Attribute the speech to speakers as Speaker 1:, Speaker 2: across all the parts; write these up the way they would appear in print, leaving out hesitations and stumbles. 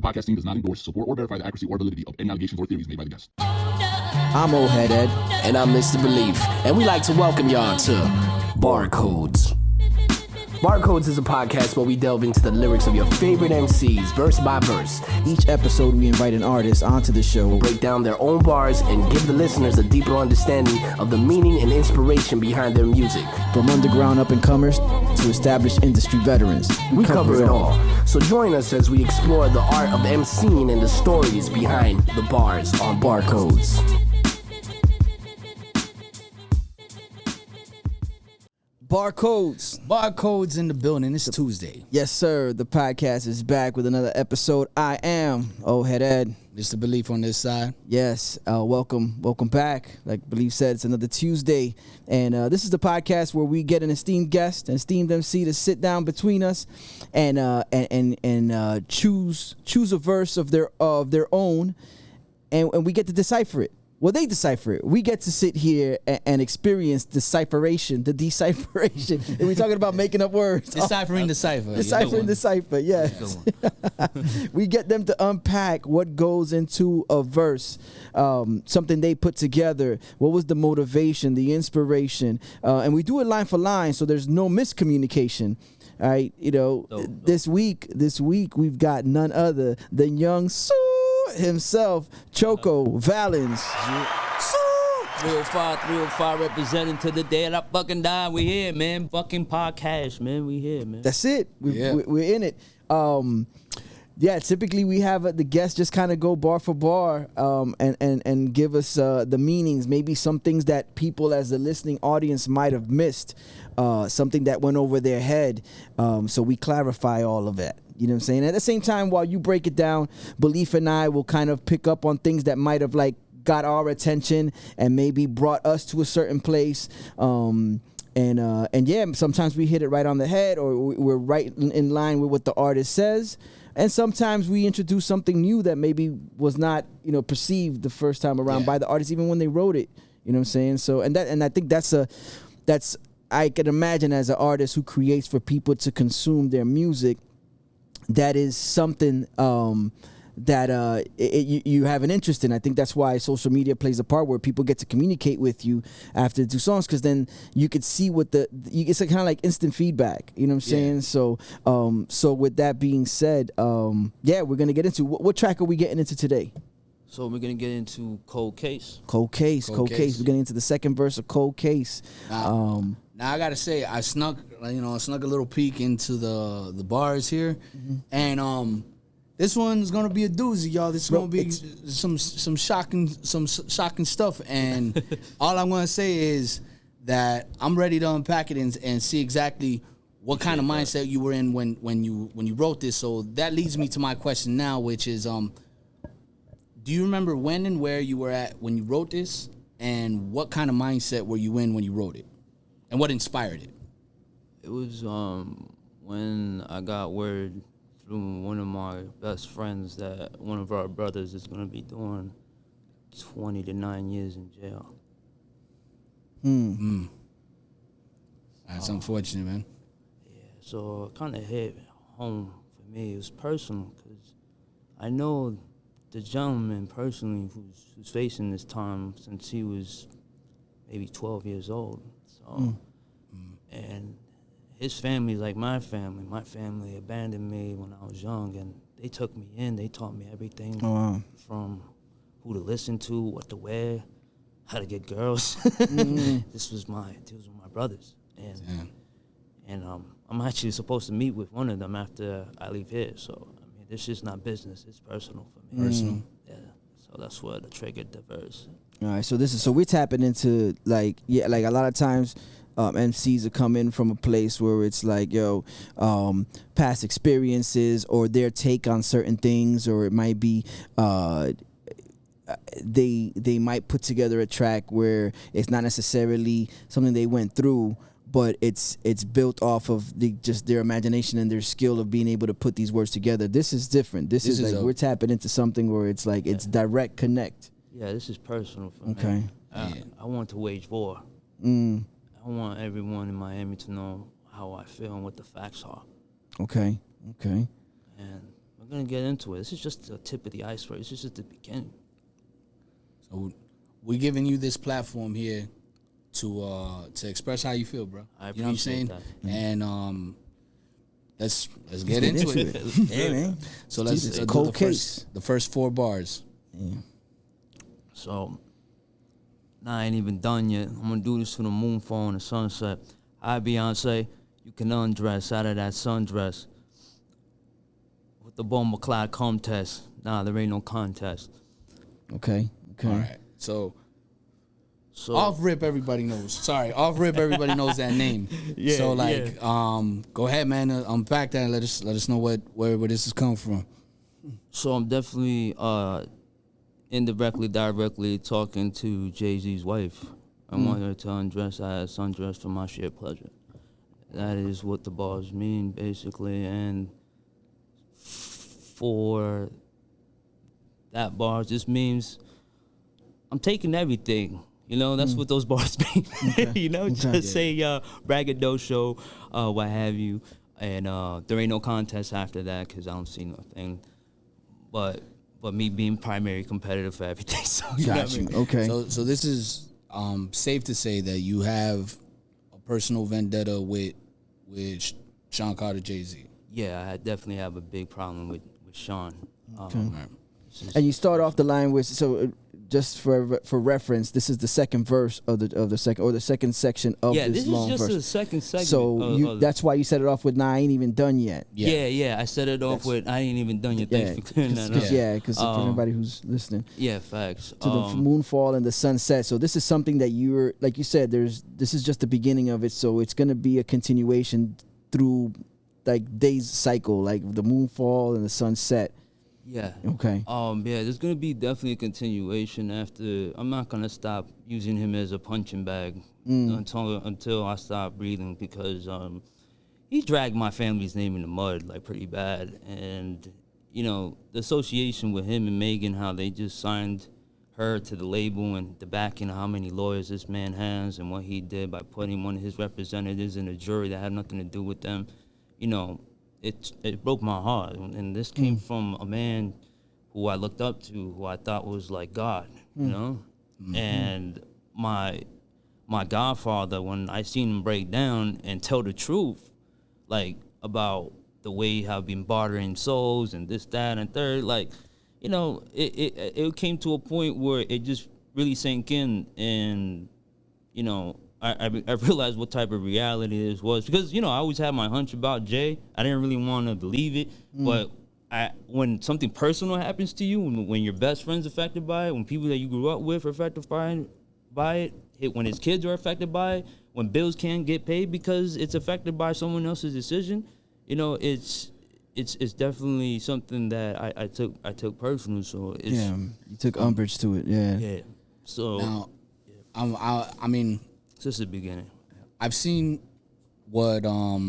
Speaker 1: The podcast team does not endorse, support, or verify the accuracy or validity of any allegations or theories made by the guests.
Speaker 2: I'm Old Head Ed.
Speaker 3: And I'm Mr. Beleaf. And we like to welcome y'all to Barcodes. Barcodes is a podcast where we delve into the lyrics of your favorite MCs, verse by verse.
Speaker 2: Each episode, we invite an artist onto the show,
Speaker 3: Break down their own bars and give the listeners a deeper understanding of the meaning and inspiration behind their music.
Speaker 2: from underground up-and-comers to established industry veterans.
Speaker 3: We cover it all. So join us as we explore the art of MCing and the stories behind the bars on Barcodes.
Speaker 4: Barcodes in the building. It's Tuesday.
Speaker 2: Yes, sir. The podcast is back with another episode. I am Old Head Ed.
Speaker 4: Mr. Beleaf on this side.
Speaker 2: Yes, welcome back. Like Beleaf said, it's another Tuesday, and this is the podcast where we get an esteemed guest, an esteemed MC, to sit down between us and choose a verse of their own, and we get to decipher it. Well, they decipher it. We get to sit here and experience the decipheration. And we're talking about making up words.
Speaker 4: Deciphering the cipher.
Speaker 2: Deciphering the cipher, yes. We get them to unpack what goes into a verse, something they put together. What was the motivation, the inspiration? And we do it line for line, so there's no miscommunication. All right, This week we've got none other than young himself, Choco Valens.
Speaker 5: 305 representing to the day that I fucking die. We here, man. Fucking podcast, man. We here, man.
Speaker 2: That's it. We're in it. Typically we have the guests just kind of go bar for bar and give us the meanings, maybe some things that people as the listening audience might have missed, something that went over their head. So we clarify all of that. You know what I'm saying? At the same time, while you break it down, Beleaf and I will kind of pick up on things that might have got our attention and maybe brought us to a certain place. Sometimes we hit it right on the head, or we're right in line with what the artist says. And sometimes we introduce something new that maybe was not, perceived the first time around by the artist, even when they wrote it. You know what I'm saying? So, and I think that's I can imagine as an artist who creates for people to consume their music, that is something that you have an interest in. I think that's why social media plays a part, where people get to communicate with you after the two songs, because then you could see what it's kind of like instant feedback. You know what I'm saying? So with that being said, we're gonna get into what track are we getting into today?
Speaker 5: So we're gonna get into Cold Case.
Speaker 2: Cold Case. We're getting into the second verse of Cold Case.
Speaker 4: Now I gotta say, I snuck a little peek into the bars here, and this one's gonna be a doozy, y'all. This is gonna be some shocking stuff, and all I'm gonna say is that I'm ready to unpack it and see exactly what kind of mindset you were in when you wrote this. So that leads me to my question now, which is, do you remember when and where you were at when you wrote this, and what kind of mindset were you in when you wrote it, and what inspired it?
Speaker 5: It was when I got word through one of my best friends that one of our brothers is gonna be doing 20 to 9 years in jail.
Speaker 4: That's unfortunate, man.
Speaker 5: Yeah, so it kind of hit home for me. It was personal because I know the gentleman personally who's facing this time since he was maybe 12 years old. So, and his family, like my family abandoned me when I was young, and they took me in. They taught me everything from who to listen to, what to wear, how to get girls. These were my brothers, and I'm actually supposed to meet with one of them after I leave here. So I mean, this is not business; it's personal for me.
Speaker 4: Personal.
Speaker 5: Yeah. So that's what triggered the verse.
Speaker 2: All right, so we're tapping into like a lot of times MCs will come in from a place where it's like, past experiences or their take on certain things, or it might be they might put together a track where it's not necessarily something they went through, but it's built off of just their imagination and their skill of being able to put these words together. This is different. This is like we're tapping into something where it's like it's direct connect.
Speaker 5: Yeah, this is personal for me.
Speaker 2: Okay.
Speaker 5: I want to wage war. I want everyone in Miami to know how I feel and what the facts are.
Speaker 2: Okay.
Speaker 5: And we're gonna get into it. This is just the tip of the iceberg. This is just the beginning.
Speaker 4: So we're giving you this platform here to express how you feel, bro.
Speaker 5: I
Speaker 4: you know what I'm saying?
Speaker 5: that.
Speaker 4: And let's get into it.
Speaker 2: Yeah, man.
Speaker 4: So let's
Speaker 2: Jesus,
Speaker 4: do
Speaker 2: cold case.
Speaker 4: the first 4 bars.
Speaker 2: Yeah.
Speaker 5: So, nah, I ain't even done yet. I'm gonna do this to the moonfall and the sunset. Hi, Beyonce, you can undress out of that sundress. With the bomber clad contest. Nah, there ain't no contest.
Speaker 2: Okay.
Speaker 4: All right. So off rip, everybody knows. Sorry, off rip, everybody knows that name.
Speaker 5: Yeah,
Speaker 4: so go ahead, man. Unpack that and let us know where this is coming from.
Speaker 5: So I'm definitely indirectly, directly talking to Jay-Z's wife. I want her to undress as sundress for my shared pleasure. That is what the bars mean, basically. And for that bars, this means I'm taking everything. You know, that's what those bars mean.
Speaker 2: Okay.
Speaker 5: You know, just say braggadocio, what have you. And there ain't no contest after that because I don't see nothing. But me being primary competitive for everything. So you know what I mean?
Speaker 2: Okay.
Speaker 4: So this is safe to say that you have a personal vendetta with Sean Carter, Jay-Z.
Speaker 5: Yeah, I definitely have a big problem with Sean.
Speaker 2: And you start off the line with, so just for reference, this is the second verse of the second section of this long verse.
Speaker 5: Yeah, this is just the second segment.
Speaker 2: So that's why you set it off with, nah, I ain't even done yet.
Speaker 5: Yeah, I set it off with, I ain't even done yet. Thanks for clearing that up.
Speaker 2: Yeah, because for everybody who's listening.
Speaker 5: Yeah, facts.
Speaker 2: To the moonfall and the sunset. So this is something that you're, like you said, this is just the beginning of it. So it's going to be a continuation through like days cycle, like the moonfall and the sunset.
Speaker 5: Yeah.
Speaker 2: Okay.
Speaker 5: Yeah, there's gonna be definitely a continuation after. I'm not gonna stop using him as a punching bag until I stop breathing because he dragged my family's name in the mud like pretty bad, and you know the association with him and Megan, how they just signed her to the label and the backing of how many lawyers this man has and what he did by putting one of his representatives in a jury that had nothing to do with them. You know, it broke my heart, and this came from a man who I looked up to, who I thought was like God, you know, and my godfather, when I seen him break down and tell the truth, like about the way he have been bartering souls and this, that, and third, like, you know, it came to a point where it just really sank in, and you know. I realized what type of reality this was because, you know, I always had my hunch about Jay. I didn't really want to believe it, but when something personal happens to you, when your best friend's affected by it, when people that you grew up with are affected by it, when his kids are affected by it, when bills can't get paid because it's affected by someone else's decision, you know, it's definitely something that I took personal. So it's,
Speaker 2: you took umbrage to it.
Speaker 5: Yeah. So
Speaker 4: now, I mean.
Speaker 5: This is the beginning.
Speaker 4: I've seen what all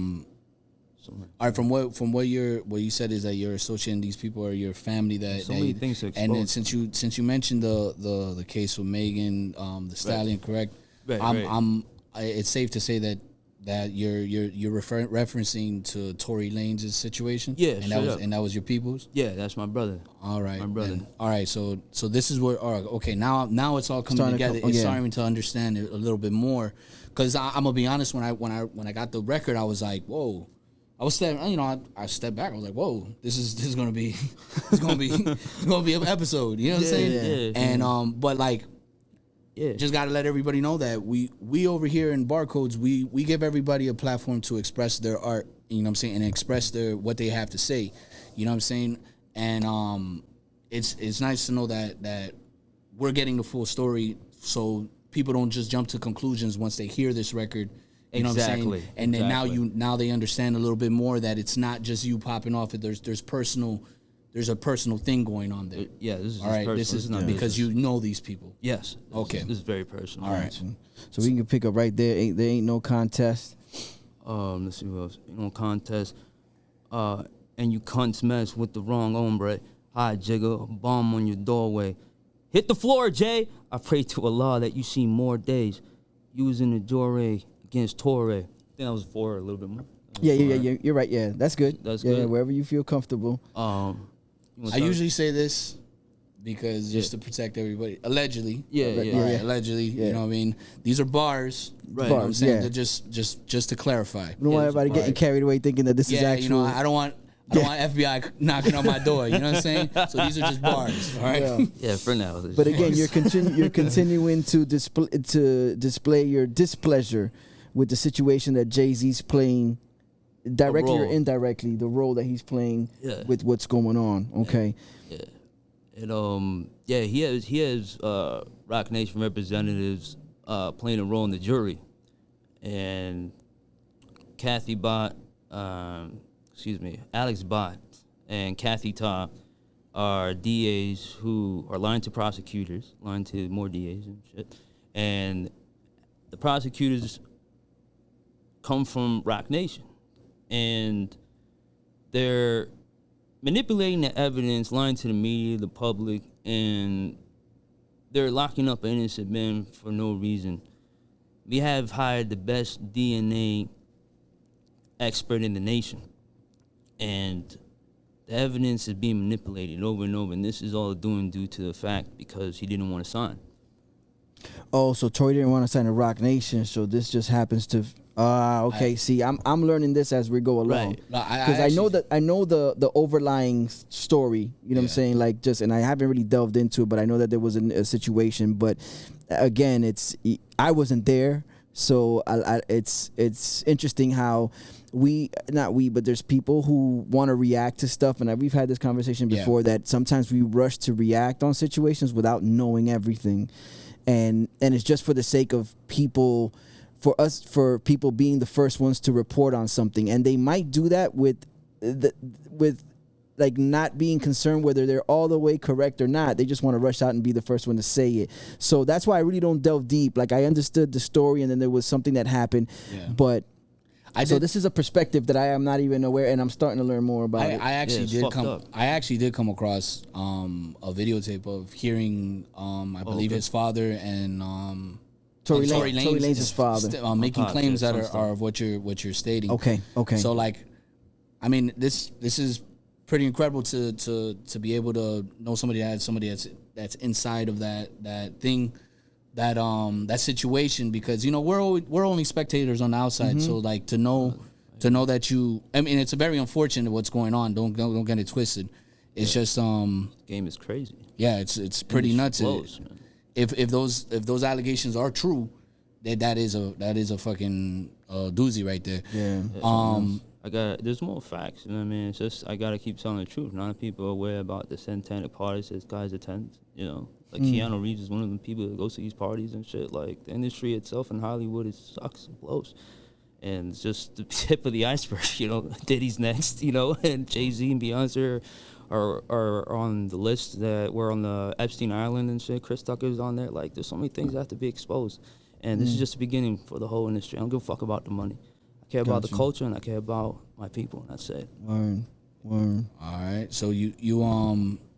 Speaker 4: right, from what you said is that you're associating these people or your family that
Speaker 5: so many things to expose.
Speaker 4: And then since you mentioned the case with Megan, the Stallion, correct?
Speaker 5: Right.
Speaker 4: It's safe to say that you're referencing to Tory Lanez situation.
Speaker 5: Yeah,
Speaker 4: and that was your people's.
Speaker 5: Yeah, that's my brother.
Speaker 4: All right,
Speaker 5: my brother.
Speaker 4: All right, so this is where. All right, okay, now it's all coming together. It's starting to understand it a little bit more. Because I'm gonna be honest, when I got the record, I was like, whoa. I stepped back. I was like, whoa, this is gonna be an episode. You know what I'm saying?
Speaker 5: Yeah.
Speaker 4: And but like. Yeah. Just got to let everybody know that we over here in Barcodes, we give everybody a platform to express their art, you know what I'm saying, and express what they have to say, you know what I'm saying? And it's nice to know that we're getting the full story so people don't just jump to conclusions once they hear this record, you know what I'm saying? And then now they understand a little bit more that it's not just you popping off it. There's a personal thing going on there.
Speaker 5: Yeah, this is
Speaker 4: all right.
Speaker 5: Personal.
Speaker 4: This is not because you know these people.
Speaker 5: Yes.
Speaker 4: Okay.
Speaker 5: This is very personal.
Speaker 2: All right. So we can pick up right there. There ain't no contest.
Speaker 5: Let's see what else. Ain't no contest. And you cunts mess with the wrong hombre. Hi, Jigger. Bomb on your doorway. Hit the floor, Jay. I pray to Allah that you see more days. Using the Jore against Torre. I think that was 4 a little bit more.
Speaker 2: Yeah. You're right. Yeah, that's good.
Speaker 5: That's
Speaker 2: good.
Speaker 5: good.
Speaker 2: Wherever you feel comfortable.
Speaker 4: I usually say this because just to protect everybody. Allegedly.
Speaker 5: Yeah.
Speaker 4: Allegedly. You know what I mean? These are bars.
Speaker 5: Right.
Speaker 4: You know what I'm saying?
Speaker 2: Yeah.
Speaker 4: They're just to clarify.
Speaker 2: We don't want everybody getting carried away thinking that this is actual.
Speaker 4: You know, I don't want FBI knocking on my door. You know what I'm saying? So these are just bars. All right.
Speaker 5: Yeah, for now.
Speaker 2: But again, you're continuing to display your displeasure with the situation that Jay-Z's playing, directly or indirectly, the role that he's playing with what's going on. Okay.
Speaker 5: Yeah. And he has Rock Nation representatives playing a role in the jury, and Alex Bott and Kathy Ta are DAs who are lying to prosecutors, lying to more DAs and shit, and the prosecutors come from Rock Nation, and they're manipulating the evidence, lying to the media, the public, and they're locking up innocent men for no reason. We have hired the best DNA expert in the nation, and the evidence is being manipulated over and over, and this is all due to the fact because he didn't want to sign.
Speaker 2: Oh, so Tory didn't want to sign a Rock Nation, so this just happens to. Okay. See, I'm learning this as we go along, because I know the overlying story. You know what I'm saying? Like and I haven't really delved into it, but I know that there was a situation. But again, I wasn't there, so it's interesting how but there's people who want to react to stuff, and we've had this conversation before that sometimes we rush to react on situations without knowing everything, and it's just for the sake of people. For people being the first ones to report on something, and they might do that with like not being concerned whether they're all the way correct or not. They just want to rush out and be the first one to say it. So that's why I really don't delve deep. Like I understood the story, and then there was something that happened, but so this is a perspective that I am not even aware, and I'm starting to learn more about it.
Speaker 4: I actually did come across a videotape of hearing I believe his father and
Speaker 2: Tory Lanez's father
Speaker 4: making claims that are of what you're stating.
Speaker 2: Okay.
Speaker 4: So like, I mean, this is pretty incredible to be able to know somebody that's inside of that thing, that situation, because you know we're only spectators on the outside. So like to know that I mean, it's a very unfortunate what's going on. Don't get it twisted. It's just
Speaker 5: game is crazy.
Speaker 4: Yeah, it's pretty nuts. If those allegations are true, that is a fucking doozy right there.
Speaker 2: Yeah.
Speaker 5: There's more facts. You know what I mean? It's just I gotta keep telling the truth. None of people are aware about the satanic parties that guys attend. You know, like Keanu Reeves is one of the people that goes to these parties and shit. Like the industry itself in Hollywood, it sucks and blows. And it's just the tip of the iceberg. You know, Diddy's next. You know, and Jay-Z and Beyonce are on the list that we're on the Epstein Island and shit. Chris Tucker's on there. Like, there's so many things that have to be exposed. And this is just the beginning for the whole industry. I don't give a fuck about the money. I care about the culture, and I care about my people. That's it.
Speaker 2: Word.
Speaker 4: All right. So you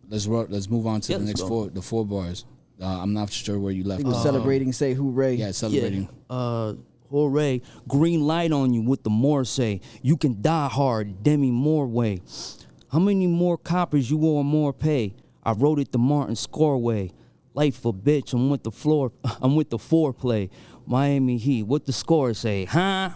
Speaker 4: let's move on to the four bars. I'm not sure where you left.
Speaker 2: He was celebrating, say hooray.
Speaker 4: Yeah, celebrating.
Speaker 5: Hooray. Green light on you with the more say. You can die hard, Demi Moore way. How many more coppers you owe and more pay? I wrote it the Martin Score way. Life a bitch, I'm with the foreplay. Miami Heat, what the score say, huh?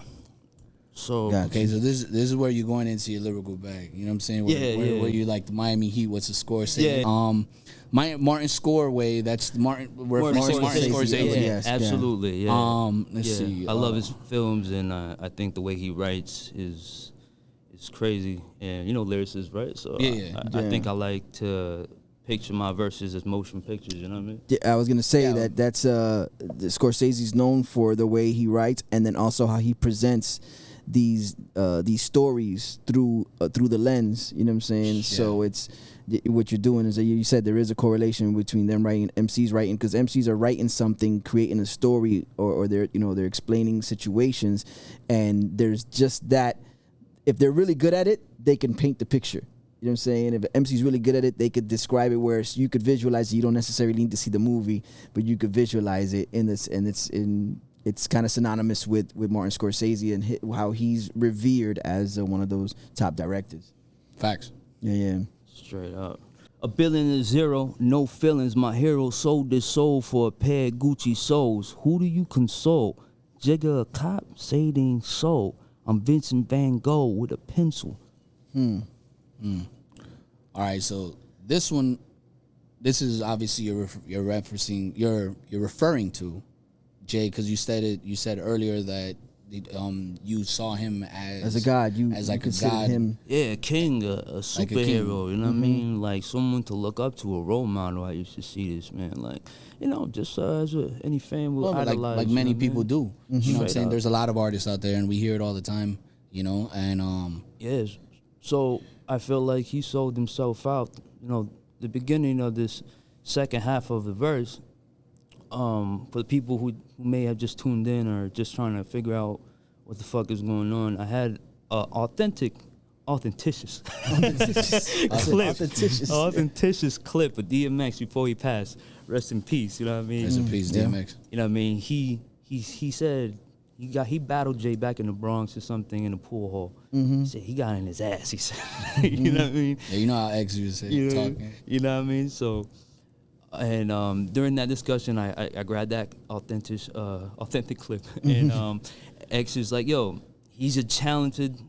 Speaker 5: So
Speaker 4: okay, so this is where you're going into your lyrical bag. You know what I'm saying? Where you like the Miami Heat, what's the score say?
Speaker 5: Yeah.
Speaker 4: Martin Score way, that's Martin Scorsese.
Speaker 5: Yes, absolutely. Yeah.
Speaker 4: Let's see.
Speaker 5: I love his films, and I think the way he writes is crazy, and you know lyricists, right? So I think I like to picture my verses as motion pictures. You know what I mean?
Speaker 2: Yeah, I was gonna say that's Scorsese's known for the way he writes, and then also how he presents these stories through the lens. You know what I'm saying? Yeah. So it's what you're doing is that you said there is a correlation between them writing, MCs writing, because MCs are writing something, creating a story, or they're explaining situations, and there's just that. If they're really good at it, they can paint the picture. You know what I'm saying? If an MC's really good at it, they could describe it where you could visualize it. You don't necessarily need to see the movie, but you could visualize it in this, and it's kind of synonymous with Martin Scorsese and how he's revered as one of those top directors.
Speaker 4: Facts.
Speaker 2: Yeah.
Speaker 5: Straight up. A billion to zero, no feelings. My hero sold his soul for a pair of Gucci soles. Who do you console? Jigga a cop, say it ain't so. I'm Vincent Van Gogh with a pencil.
Speaker 4: All right, so this one, this is obviously you're referring to Jay, because you said earlier that you saw him as
Speaker 2: a god. You
Speaker 4: considered
Speaker 2: god. Him.
Speaker 5: Yeah, king, a superhero.
Speaker 4: Like a king.
Speaker 5: You know what I mean? Like someone to look up to, a role model. I used to see this man, like just as any fan would idolize.
Speaker 4: Like many people do. You know what I'm saying?
Speaker 5: Up.
Speaker 4: There's a lot of artists out there, and we hear it all the time. And
Speaker 5: yes. So I feel like he sold himself out. The beginning of this second half of the verse. For the people who may have just tuned in or just trying to figure out what the fuck is going on, I had authenticious clip of DMX before he passed. Rest in peace. You know what I mean?
Speaker 4: Rest in peace, DMX.
Speaker 5: You know what I mean? He said he battled Jay back in the Bronx or something in a pool hall. He said he got in his ass. He said, you know what I mean?
Speaker 4: Yeah, you know how X used to say talking.
Speaker 5: You know what I mean? So. And during that discussion, I grabbed that authentic clip, and X is like, "Yo, he's a talented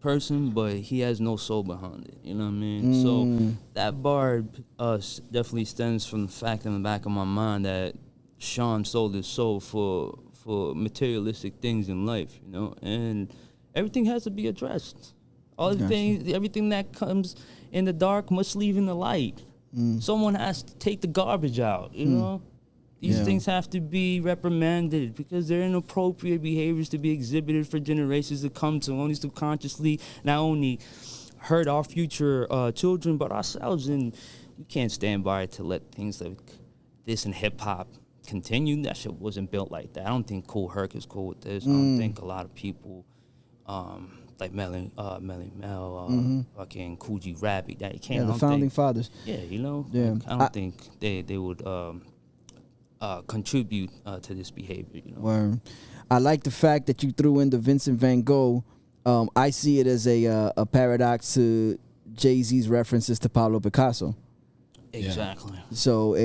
Speaker 5: person, but he has no soul behind it." You know what I mean? So that bar definitely stems from the fact in the back of my mind that Sean sold his soul for materialistic things in life, and everything has to be addressed. Everything that comes in the dark must leave in the light. Someone has to take the garbage out, These things have to be reprimanded because they're inappropriate behaviors to be exhibited for generations to come to only subconsciously not only hurt our future children, but ourselves. And we can't stand by to let things like this in hip-hop continue. That shit wasn't built like that. I don't think Kool Herc is cool with this. I don't think a lot of people... like Melly Mel, fucking Coogee Rabbit. That can't.
Speaker 2: The founding fathers.
Speaker 5: Yeah,
Speaker 2: Yeah,
Speaker 5: I don't think they would contribute to this behavior.
Speaker 2: Word. I like the fact that you threw in the Vincent Van Gogh. I see it as a paradox to Jay-Z's references to Pablo Picasso.
Speaker 5: Exactly.
Speaker 2: So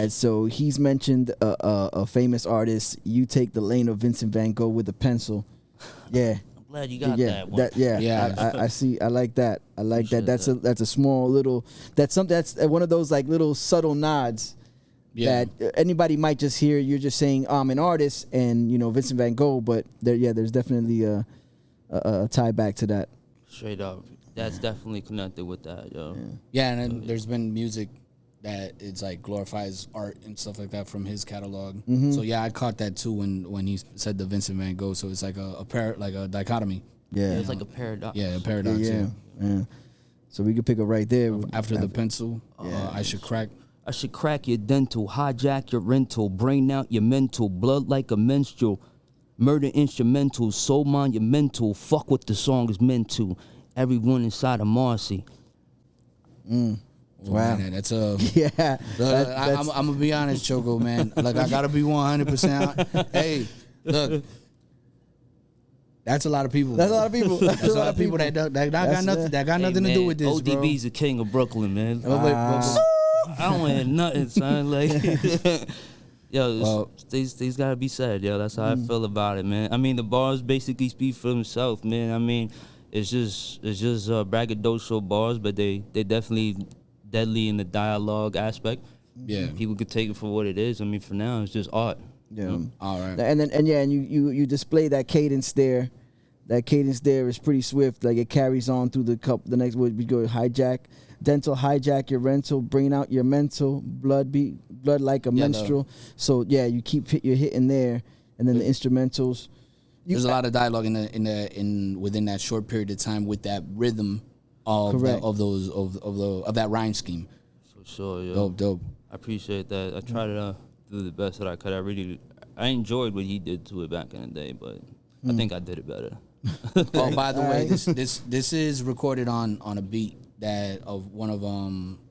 Speaker 2: so he's mentioned a famous artist. You take the lane of Vincent Van Gogh with a pencil. Yeah.
Speaker 5: Glad you got that one.
Speaker 2: I see. I like that. I like that. That's a small little. That's something. That's one of those like little subtle nods that anybody might just hear. You're just saying I'm an artist, and Vincent Van Gogh, but there's definitely a tie back to that.
Speaker 5: Straight up, that's definitely connected with that, yo.
Speaker 4: Yeah, and then there's been music that it's like glorifies art and stuff like that from his catalog. So yeah, I caught that too when he said the Vincent Van Gogh. So it's like a dichotomy.
Speaker 2: Yeah,
Speaker 5: it's like a paradox.
Speaker 4: Yeah, a paradox. Yeah.
Speaker 2: So we could pick up right there
Speaker 4: after the pencil. I should crack
Speaker 5: your dental, hijack your rental, brain out your mental, blood like a menstrual, murder instrumentals, soul monumental. Fuck what the song is meant to. Everyone inside of Marcy.
Speaker 2: Wow,
Speaker 4: man, that's
Speaker 2: I'm
Speaker 4: gonna be honest, Choco, man. Like I gotta be 100%. Hey, look, that's a lot of people.
Speaker 2: That's a lot of people.
Speaker 4: That's a lot of people that got nothing to do with this, bro.
Speaker 5: ODB's the king of Brooklyn, man. I don't want to hear nothing, son. Like, these gotta be said, yo. That's how I feel about it, man. I mean, the bars basically speak for themselves, man. I mean, it's just braggadocio bars, but they definitely deadly in the dialogue aspect.
Speaker 4: Yeah,
Speaker 5: people could take it for what it is. I mean, for now, it's just art.
Speaker 2: Yeah,
Speaker 4: all right.
Speaker 2: And you display that cadence there. That cadence there is pretty swift. Like it carries on through the next word. We go hijack, dental, hijack your rental, bring out your mental, blood like a menstrual. So you you're hitting there, and then the instrumentals.
Speaker 4: There's a lot of dialogue within that short period of time with that rhythm of that rhyme scheme.
Speaker 5: For sure, yeah.
Speaker 4: Dope.
Speaker 5: I appreciate that. I tried to do the best that I could. I enjoyed what he did to it back in the day, but I think I did it better.
Speaker 4: Oh, by the way, this is recorded on a beat that of one of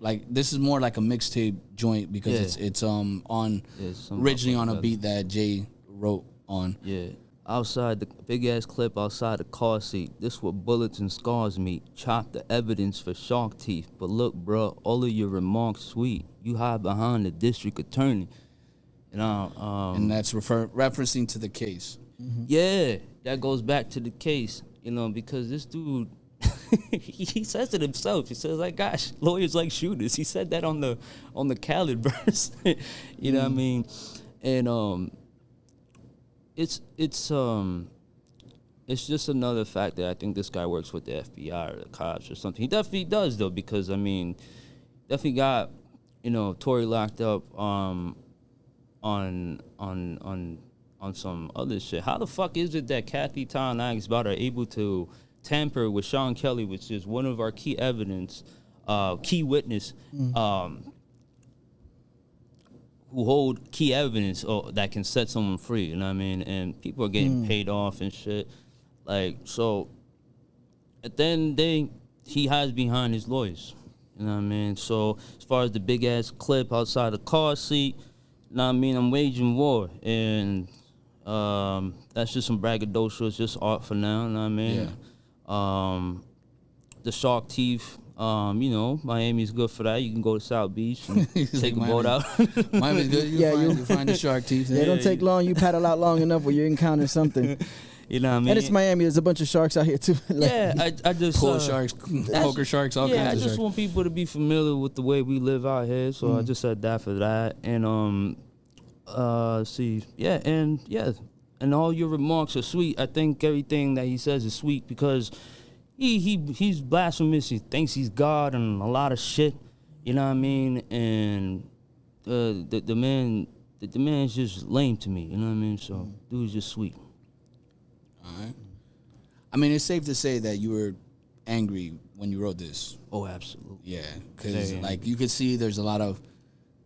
Speaker 4: like this is more like a mixtape joint because it's originally on a beat that Jay wrote on.
Speaker 5: Yeah. outside the big ass clip outside the car seat. This where bullets and scars meet. Chop the evidence for shark teeth. But look, bro, all of your remarks sweet. You hide behind the district attorney.
Speaker 4: And that's referencing to the case.
Speaker 5: Yeah, that goes back to the case, because this dude, he says it himself. He says, like, gosh, lawyers like shooters. He said that on the Khaled verse. You know what I mean? And it's just another fact that I think this guy works with the FBI or the cops or something. He definitely does though, because I mean, definitely got Tory locked up on some other shit. How the fuck is it that Kathy Town and Alex Bott are able to tamper with Sean Kelly, which is one of our key evidence, key witness, who hold key evidence that can set someone free, you know what I mean? And people are getting paid off and shit. Like, so at the end of the day, he hides behind his lawyers, you know what I mean? So as far as the big ass clip outside the car seat, you know what I mean? I'm waging war, and that's just some braggadocio. It's just art for now, you know what I mean? Yeah. The shark teeth, Miami's good for that. You can go to South Beach and take a boat out.
Speaker 4: Miami's good. You find the shark teeth.
Speaker 2: Yeah, it don't take long. You paddle out long enough where you encounter something.
Speaker 5: You know what I mean?
Speaker 2: And it's Miami. There's a bunch of sharks out here, too.
Speaker 5: Yeah, I just...
Speaker 4: Pool sharks, poker sharks, all kinds of sharks.
Speaker 5: I just want people to be familiar with the way we live out here, so I just said that for that. And, and all your remarks are sweet. I think everything that he says is sweet because he's blasphemous. He thinks he's God and a lot of shit. You know what I mean? And the man's just lame to me. You know what I mean? So dude's just sweet.
Speaker 4: All right. I mean, it's safe to say that you were angry when you wrote this.
Speaker 5: Oh, absolutely.
Speaker 4: Yeah, because like you could see, there's a lot of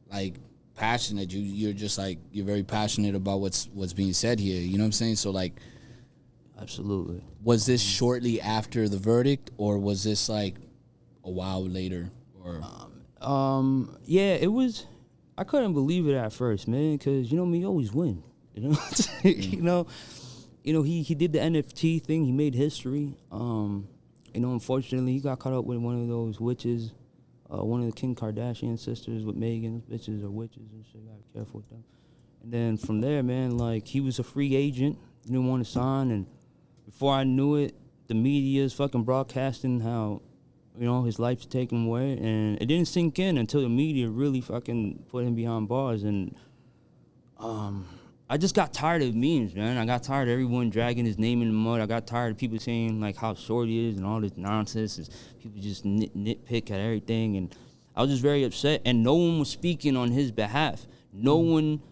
Speaker 4: like passion that you're just like you're very passionate about what's being said here. You know what I'm saying? So like,
Speaker 5: absolutely.
Speaker 4: Was this shortly after the verdict, or was this like a while later? Or
Speaker 5: yeah, it was. I couldn't believe it at first, man, because me, always win. He did the NFT thing. He made history. Unfortunately, he got caught up with one of those witches, one of the Kim Kardashian sisters with Megan. Those bitches are witches and shit. Gotta be careful with them. And then from there, man, like he was a free agent. He didn't want to sign, and before I knew it, the media is fucking broadcasting how, his life's taken away, and it didn't sink in until the media really fucking put him behind bars, and I just got tired of memes, man. I got tired of everyone dragging his name in the mud. I got tired of people saying, like, how short he is and all this nonsense. People just nitpick at everything. And I was just very upset. And no one was speaking on his behalf. No one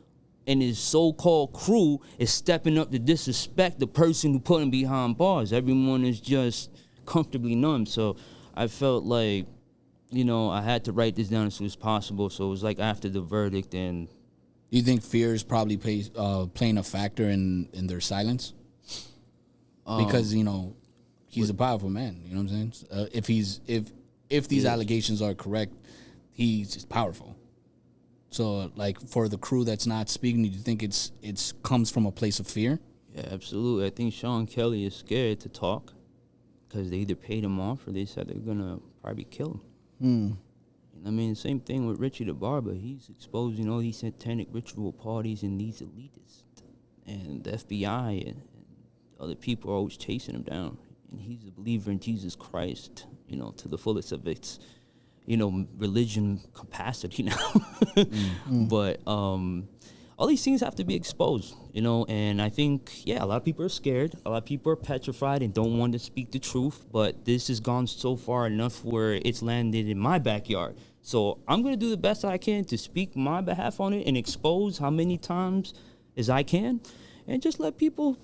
Speaker 5: in his so-called crew is stepping up to disrespect the person who put him behind bars. Everyone is just comfortably numb. So I felt like, I had to write this down as soon as possible. So it was like after the verdict, and
Speaker 4: do you think fear is probably playing a factor in their silence? Because he's a powerful man. You know what I'm saying? If these allegations are correct, he's powerful. So like for the crew that's not speaking, do you think it's comes from a place of fear?
Speaker 5: Yeah, absolutely. I think Sean Kelly is scared to talk because they either paid him off or they said they're gonna probably kill him. I mean, same thing with Richie the Barber. He's exposed, these satanic ritual parties and these elitists. And the FBI and other people are always chasing him down. And he's a believer in Jesus Christ, to the fullest of its, religion capacity now. But all these things have to be exposed, and I think, a lot of people are scared. A lot of people are petrified and don't want to speak the truth. But this has gone so far enough where it's landed in my backyard. So I'm going to do the best I can to speak my behalf on it and expose how many times as I can and just let people,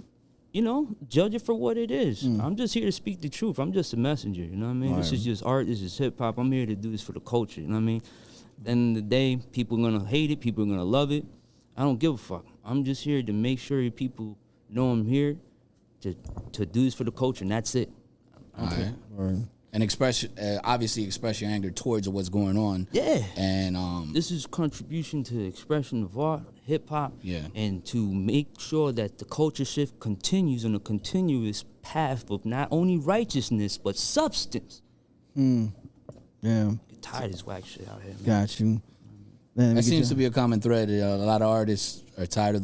Speaker 5: judge it for what it is. I'm just here to speak the truth. I'm just a messenger, you know what I mean? Right. This is just art. This is hip-hop. I'm here to do this for the culture, you know what I mean? At the end of the day, people are going to hate it. People are going to love it. I don't give a fuck. I'm just here to make sure people know I'm here to do this for the culture, and that's it.
Speaker 4: All right. and obviously express your anger towards what's going on.
Speaker 5: Yeah.
Speaker 4: And
Speaker 5: this is contribution to the expression of art, hip hop,
Speaker 4: Yeah.
Speaker 5: and to make sure that the culture shift continues on a continuous path of not only righteousness but substance.
Speaker 2: Yeah.
Speaker 5: Get tired of this whack shit out here, man.
Speaker 2: Got you. Man,
Speaker 4: that seems to be a common thread. A lot of artists are tired of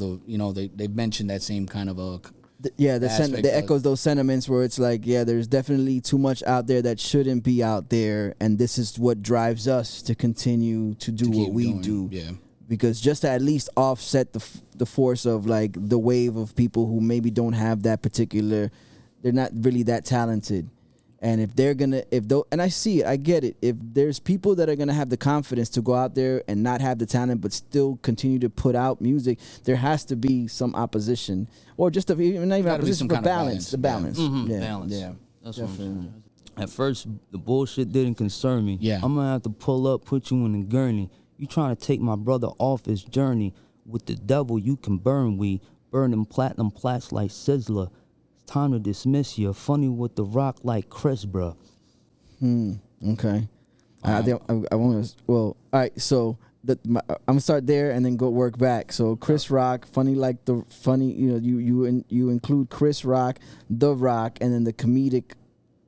Speaker 4: they've mentioned that same kind of
Speaker 2: the echoes those sentiments where it's like, yeah, there's definitely too much out there that shouldn't be out there, and this is what drives us to continue to do what we do.
Speaker 4: Yeah.
Speaker 2: Because just to at least offset the force of like the wave of people who maybe don't have that particular, they're not really that talented. And if they're gonna, and I see it, I get it. If there's people that are gonna have the confidence to go out there and not have the talent, but still continue to put out music, there has to be some opposition, or just not even opposition, but balance. The balance,
Speaker 5: yeah. Balance.
Speaker 2: Yeah,
Speaker 5: that's definitely what I'm saying. At first, the bullshit didn't concern me.
Speaker 4: Yeah,
Speaker 5: I'm gonna have to pull up, put you in a gurney. You trying to take my brother off his journey? With the devil, you can burn. We burn them platinum plaques like Sizzler. Time to dismiss you. Funny with the rock like Chris, bro.
Speaker 2: Okay. I think I want to. Well, all right. So I'm gonna start there and then go work back. So Chris Rock, funny like the funny. You include Chris Rock, The Rock, and then the comedic.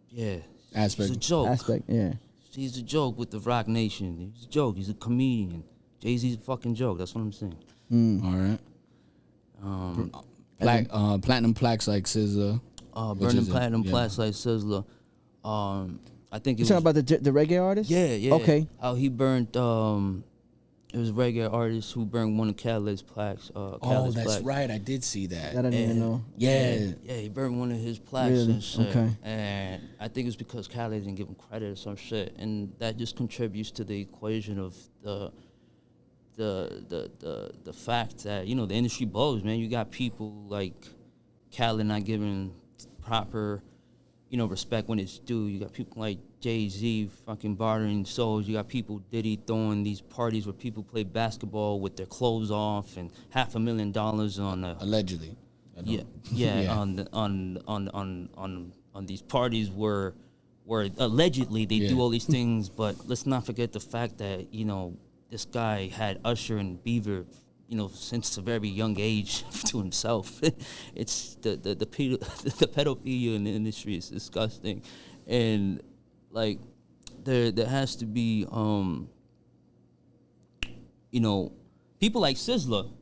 Speaker 5: Yeah.
Speaker 4: Aspect.
Speaker 5: He's a joke.
Speaker 2: Yeah.
Speaker 5: He's a joke with the Rock Nation. He's a joke. He's a comedian. Jay-Z's a fucking joke. That's what I'm saying.
Speaker 4: All right. Platinum plaques like Sizzler.
Speaker 5: Burning platinum plaques like Sizzler. I think
Speaker 2: You talking about the reggae artist?
Speaker 5: Yeah.
Speaker 2: Okay.
Speaker 5: How he burned. It was a reggae artist who burned one of Khaled's plaques. Khaled's
Speaker 4: that's
Speaker 5: plaques.
Speaker 4: right. I did see that.
Speaker 2: I didn't even know.
Speaker 5: Yeah, he burned one of his plaques
Speaker 2: Really?
Speaker 5: and shit.
Speaker 2: Okay.
Speaker 5: And I think it's because Khaled didn't give him credit or some shit, and that just contributes to the equation of the fact that the industry blows, man. You got people like Khaled not giving proper respect when it's due. You got people like Jay-Z fucking bartering souls. You got people Diddy throwing these parties where people play basketball with their clothes off and $500,000 on
Speaker 4: allegedly.
Speaker 5: On these parties where allegedly they do all these things. But let's not forget the fact that this guy had Usher and Beaver since a very young age to himself. It's the pedophilia in the industry is disgusting, and like there has to be people like Sizzler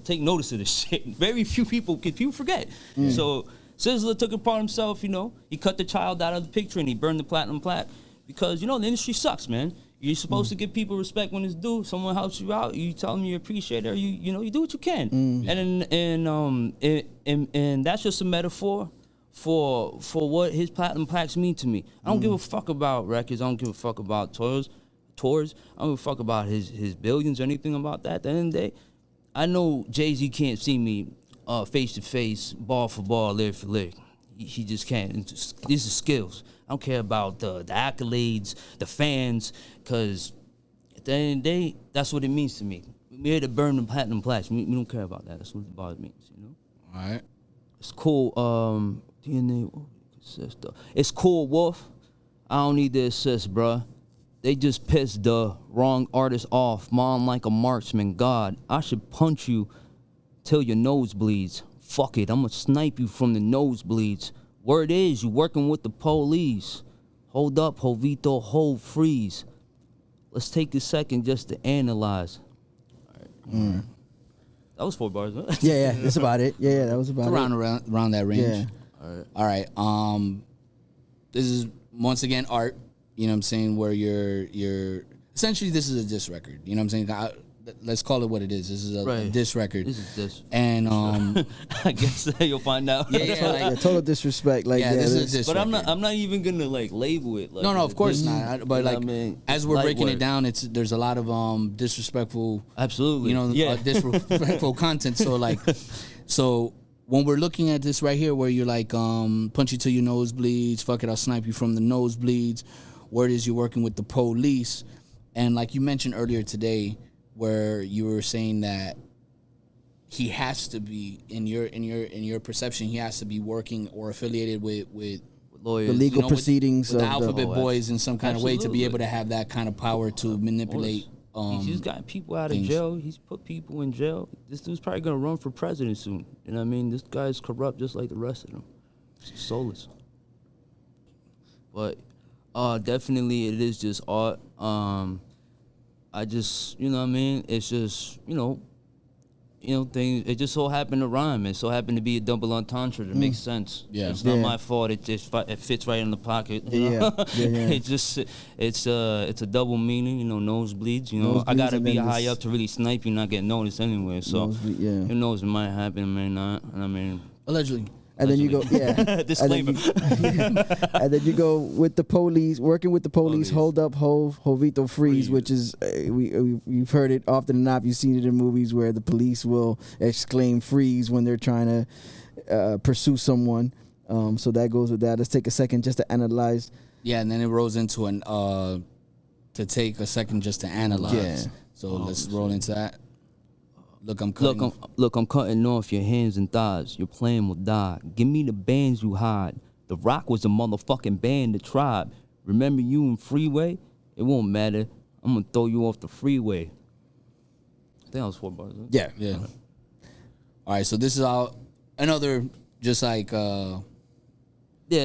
Speaker 5: take notice of this shit. Very few people forget. So Sizzler took it upon himself. He cut the child out of the picture and he burned the platinum plaque because the industry sucks, man. You're supposed to give people respect when it's due. Someone helps you out, you tell them you appreciate it, or you do what you can. And that's just a metaphor for what his platinum plaques mean to me. I don't give a fuck about records. I don't give a fuck about tours. I don't give a fuck about his billions or anything about that. At the end of the day, I know Jay-Z can't see me face to face, ball for ball, lyric for lyric. He just can't. These are skills. I don't care about the accolades, the fans, because at the end of the day, that's what it means to me. We're here to burn the platinum plaques. We don't care about that. That's what the bar means,
Speaker 4: All right.
Speaker 5: It's cool. DNA, it's cool, Wolf. I don't need the assist, bruh. They just pissed the wrong artist off. Mom like a marksman. God, I should punch you till your nose bleeds. Fuck it, I'ma snipe you from the nosebleeds. Word is, you working with the police. Hold up, Jovito, hold freeze. Let's take a second just to analyze. All right. That was 4 bars, huh?
Speaker 2: Yeah, that's about it. Yeah, that was about it.
Speaker 4: Around that range.
Speaker 2: Yeah.
Speaker 4: All right. This is once again art. You know what I'm saying? Where you're essentially this is a diss record. You know what I'm saying? Let's call it what it is. This is a diss record.
Speaker 5: This is diss.
Speaker 4: And
Speaker 5: I guess you'll find out.
Speaker 2: Total disrespect. Like
Speaker 4: this is a diss
Speaker 5: but
Speaker 4: record.
Speaker 5: I'm not even gonna label it.
Speaker 4: No, of course not. But as we're breaking it down, there's a lot of disrespectful.
Speaker 5: Absolutely.
Speaker 4: Disrespectful content. So when we're looking at this right here, where you're like, punch you till your nose bleeds. Fuck it, I'll snipe you from the nosebleeds. Word is you're working with the police, and like you mentioned earlier today, where you were saying that he has to be in your perception, he has to be working or affiliated with
Speaker 5: lawyers,
Speaker 2: the legal
Speaker 4: with
Speaker 2: proceedings
Speaker 4: the
Speaker 2: of
Speaker 4: Alphabet Boys in some kind of way to
Speaker 5: Absolutely.
Speaker 4: be able to have that kind of power to manipulate.
Speaker 5: He's got people out of
Speaker 4: things.
Speaker 5: jail. He's put people in jail. This dude's probably gonna run for president soon. You know what I mean? This guy's corrupt just like the rest of them. He's soulless. But definitely it is just art. I just, you know what I mean? It's just, things. It just so happened to rhyme. It so happened to be a double entendre that makes sense.
Speaker 4: Yeah.
Speaker 5: It's not
Speaker 2: Yeah.
Speaker 5: my fault. It just it fits right in the pocket. You know?
Speaker 2: Yeah.
Speaker 5: It just it's a double meaning. Nosebleeds. I
Speaker 2: Nosebleeds
Speaker 5: gotta
Speaker 2: and
Speaker 5: be
Speaker 2: then
Speaker 5: high
Speaker 2: this-
Speaker 5: up to really snipe you, and not get noticed anyway. So
Speaker 2: Nosebleed, yeah.
Speaker 5: who knows? It might happen. It may not. And I mean,
Speaker 4: Allegedly.
Speaker 2: And then you go, yeah.
Speaker 5: Disclaimer.
Speaker 2: And then you go with the police, working with the police, hold up, Jovito freeze, which is, we've heard it often enough. You've seen it in movies where the police will exclaim freeze when they're trying to pursue someone. So that goes with that. Let's take a second just to analyze.
Speaker 4: Yeah, and then it rolls into to take a second just to analyze.
Speaker 2: Yeah.
Speaker 4: So let's roll into that. Look, I'm cutting.
Speaker 5: I'm cutting off your hands and thighs. Your plan will die. Give me the bands you hide. The Rock was a motherfucking band, the tribe. Remember you in Freeway? It won't matter. I'm gonna throw you off the freeway. I think that was 4 bars. Huh?
Speaker 2: Yeah.
Speaker 4: Yeah. All right, so this is another just like
Speaker 5: Yeah.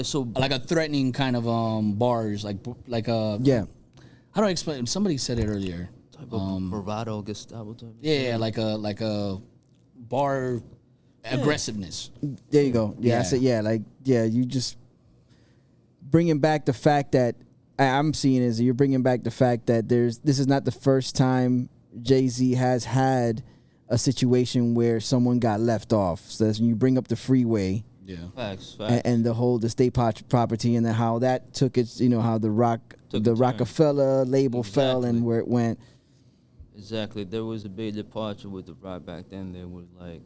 Speaker 5: So
Speaker 4: a threatening kind of bars, like
Speaker 2: Yeah.
Speaker 4: how do I explain? Somebody said it earlier.
Speaker 5: type of bravado, Gestapo type.
Speaker 4: Yeah, like a bar aggressiveness.
Speaker 2: There you go. Yeah, I said, you just bringing back the fact that I'm seeing is you're bringing back the fact that this is not the first time Jay-Z has had a situation where someone got left off. So that's when you bring up the freeway.
Speaker 4: Yeah.
Speaker 5: Facts.
Speaker 2: And the state property and then how that took its, how the Rockefeller label fell and where it went.
Speaker 5: Exactly. There was a big departure with the Rock back then. They were like,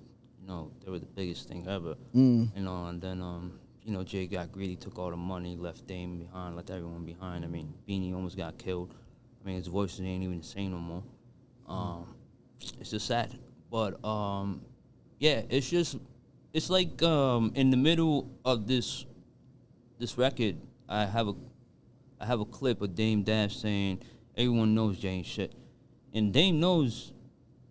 Speaker 5: they were the biggest thing ever. And then, Jay got greedy, took all the money, left Dame behind, left everyone behind. I mean, Beanie almost got killed. I mean, his voice ain't even the same no more. It's just sad. But, it's like in the middle of this record, I have a clip of Dame Dash saying, everyone knows Jay ain't shit. And Dame knows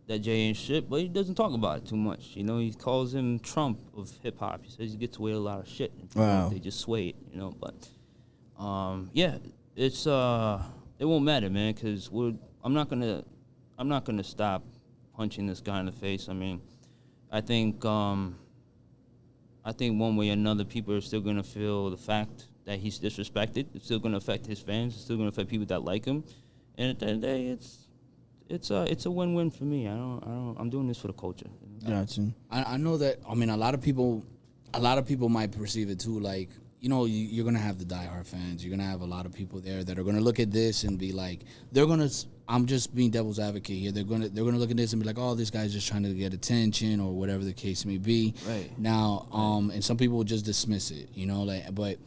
Speaker 5: that Jay ain't shit, but he doesn't talk about it too much. He calls him Trump of hip hop. He says he gets away with a lot of shit.
Speaker 2: Wow.
Speaker 5: They just sway it, But it's it won't matter, man, because I'm not gonna stop punching this guy in the face. I mean, I think one way or another, people are still gonna feel the fact that he's disrespected. It's still gonna affect his fans. It's still gonna affect people that like him. And at the end of the day, it's a win-win for me. I'm doing this for the culture.
Speaker 2: Gotcha.
Speaker 4: I know that. I mean, a lot of people might perceive it too. Like, you're gonna have the diehard fans. You're gonna have a lot of people there that are gonna look at this and be like, I'm just being devil's advocate here. They're gonna look at this and be like, oh, this guy's just trying to get attention or whatever the case may be.
Speaker 5: Right.
Speaker 4: Now, and some people will just dismiss it. But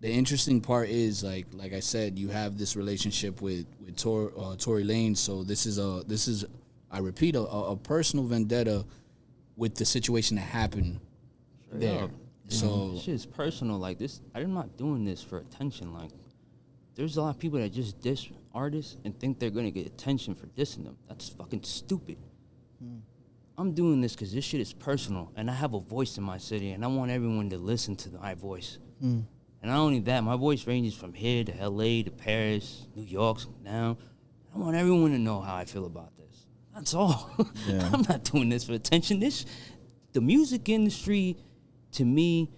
Speaker 4: the interesting part is like I said, you have this relationship with Tory Lanez. So this is I repeat a personal vendetta with the situation that happened there. So
Speaker 5: This shit is personal. Like this, I'm not doing this for attention. Like, there's a lot of people that just diss artists and think they're gonna get attention for dissing them. That's fucking stupid. I'm doing this because this shit is personal, and I have a voice in my city, and I want everyone to listen to my voice. And not only that, my voice ranges from here to LA to Paris, New York, now. I want everyone to know how I feel about this. That's all.
Speaker 2: Yeah.
Speaker 5: I'm not doing this for attention. The music industry, to me,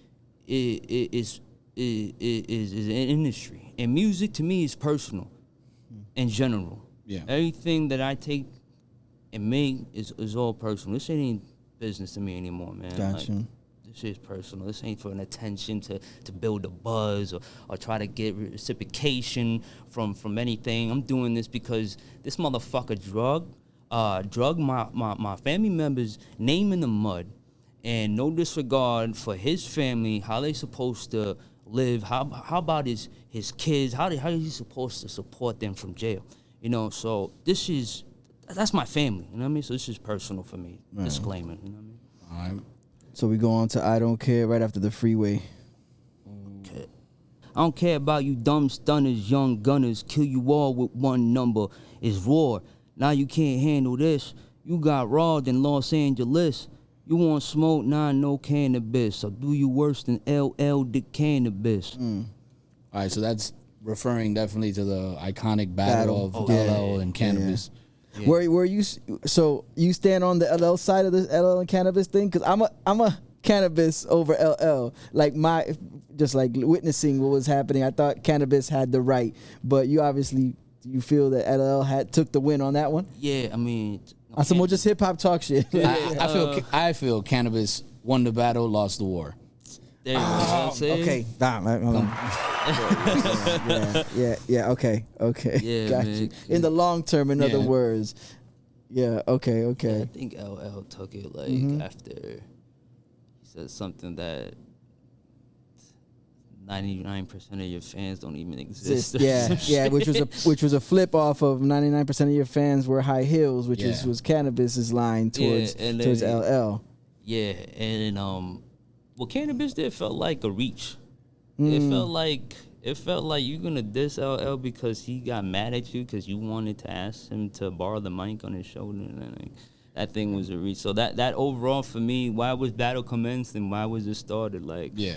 Speaker 5: is an industry, and music to me is personal, in general.
Speaker 4: Yeah.
Speaker 5: Everything that I take and make is all personal. This ain't business to me anymore, man.
Speaker 2: Gotcha.
Speaker 5: Like, this shit is personal. This ain't for an attention to build a buzz or try to get reciprocation from anything. I'm doing this because this motherfucker drug my family members' name in the mud, and no disregard for his family, how they supposed to live, how about his kids, how is he supposed to support them from jail? So that's my family, you know what I mean? So this is personal for me. Right. Disclaimer, you know what I mean?
Speaker 4: all right.
Speaker 2: So we go on to I Don't Care right after the Freeway.
Speaker 5: Okay. I don't care about you dumb stunners, young gunners. Kill you all with one number. It's raw. Now you can't handle this. You got robbed in Los Angeles. You want smoke? Nah, no cannabis. I'll do you worse than LL the cannabis.
Speaker 4: All right, so that's referring definitely to the iconic battle of LL and cannabis.
Speaker 2: Yeah. Where you so you stand on the LL side of this LL and cannabis thing? Because I'm a cannabis over LL. Like just like witnessing what was happening. I thought cannabis had the right, but you obviously you feel that LL took the win on that one.
Speaker 5: Yeah, I mean,
Speaker 2: on some more just hip hop talk shit.
Speaker 4: I feel cannabis won the battle, lost the war.
Speaker 5: There you go. You know what I'm saying?
Speaker 2: Okay. Yeah. Okay.
Speaker 5: Yeah,
Speaker 2: got
Speaker 5: man.
Speaker 2: you. In the long term, in other words. Yeah. Okay.
Speaker 5: Yeah, I think LL took it after he said something that 99% of your fans don't even exist.
Speaker 2: Yeah, which was a flip off of 99% of your fans wear high heels, which was Cannabis's line towards LL.
Speaker 5: Yeah, and what Cannabis did felt like a reach. It felt like you're gonna diss LL because he got mad at you because you wanted to ask him to borrow the mic on his shoulder, and that thing was a reach. So that overall for me, why was battle commenced and why was it started?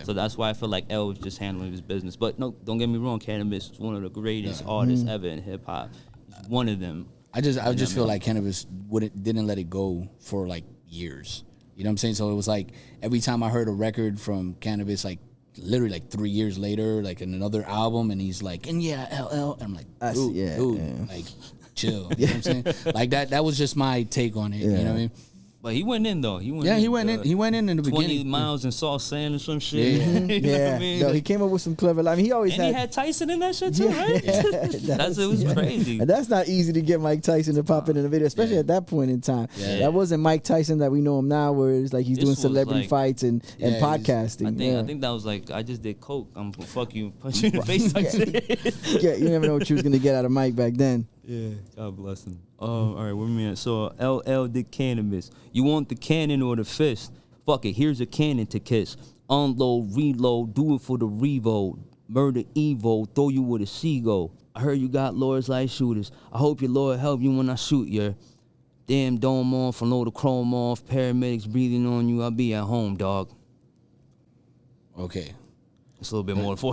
Speaker 5: So that's why I feel like L was just handling his business. But no, don't get me wrong, Cannabis is one of the greatest artists ever in hip hop. He's one of them.
Speaker 4: I just feel like Cannabis didn't let it go for like years. You know what I'm saying? So it was like every time I heard a record from Cannabis, like literally like 3 years later, like in another album, and he's like, and LL, and I'm like, dude, like chill. You know what I'm saying? Like that was just my take on it. You know what I mean?
Speaker 5: But he went in though.
Speaker 4: He went in the
Speaker 5: 20
Speaker 4: beginning.
Speaker 5: miles and saw sand or some shit.
Speaker 2: Yeah.
Speaker 5: You know what I mean?
Speaker 2: No, he came up with some clever. I mean, he
Speaker 5: had Tyson in that shit too, right? It was crazy.
Speaker 2: And that's not easy to get Mike Tyson to pop in a video, especially at that point in time.
Speaker 4: Yeah.
Speaker 2: That wasn't Mike Tyson that we know him now, where it's like he's doing celebrity fights and podcasting.
Speaker 5: I think that was like, I just did coke. I'm gonna fuck you, punch you in the face type shit.
Speaker 2: Yeah, you never know what you was gonna get out of Mike back then.
Speaker 5: Yeah, God bless him. All right, where we at? So LL did Cannabis. You want the cannon or the fist? Fuck it, here's a cannon to kiss. Unload, reload, do it for the revo. Murder Evo, throw you with a seagull. I heard you got lawyers like shooters. I hope your lawyer help you when I shoot you. Damn dome off, unload the chrome off. Paramedics breathing on you. I'll be at home, dog.
Speaker 4: Okay.
Speaker 5: It's a little bit more for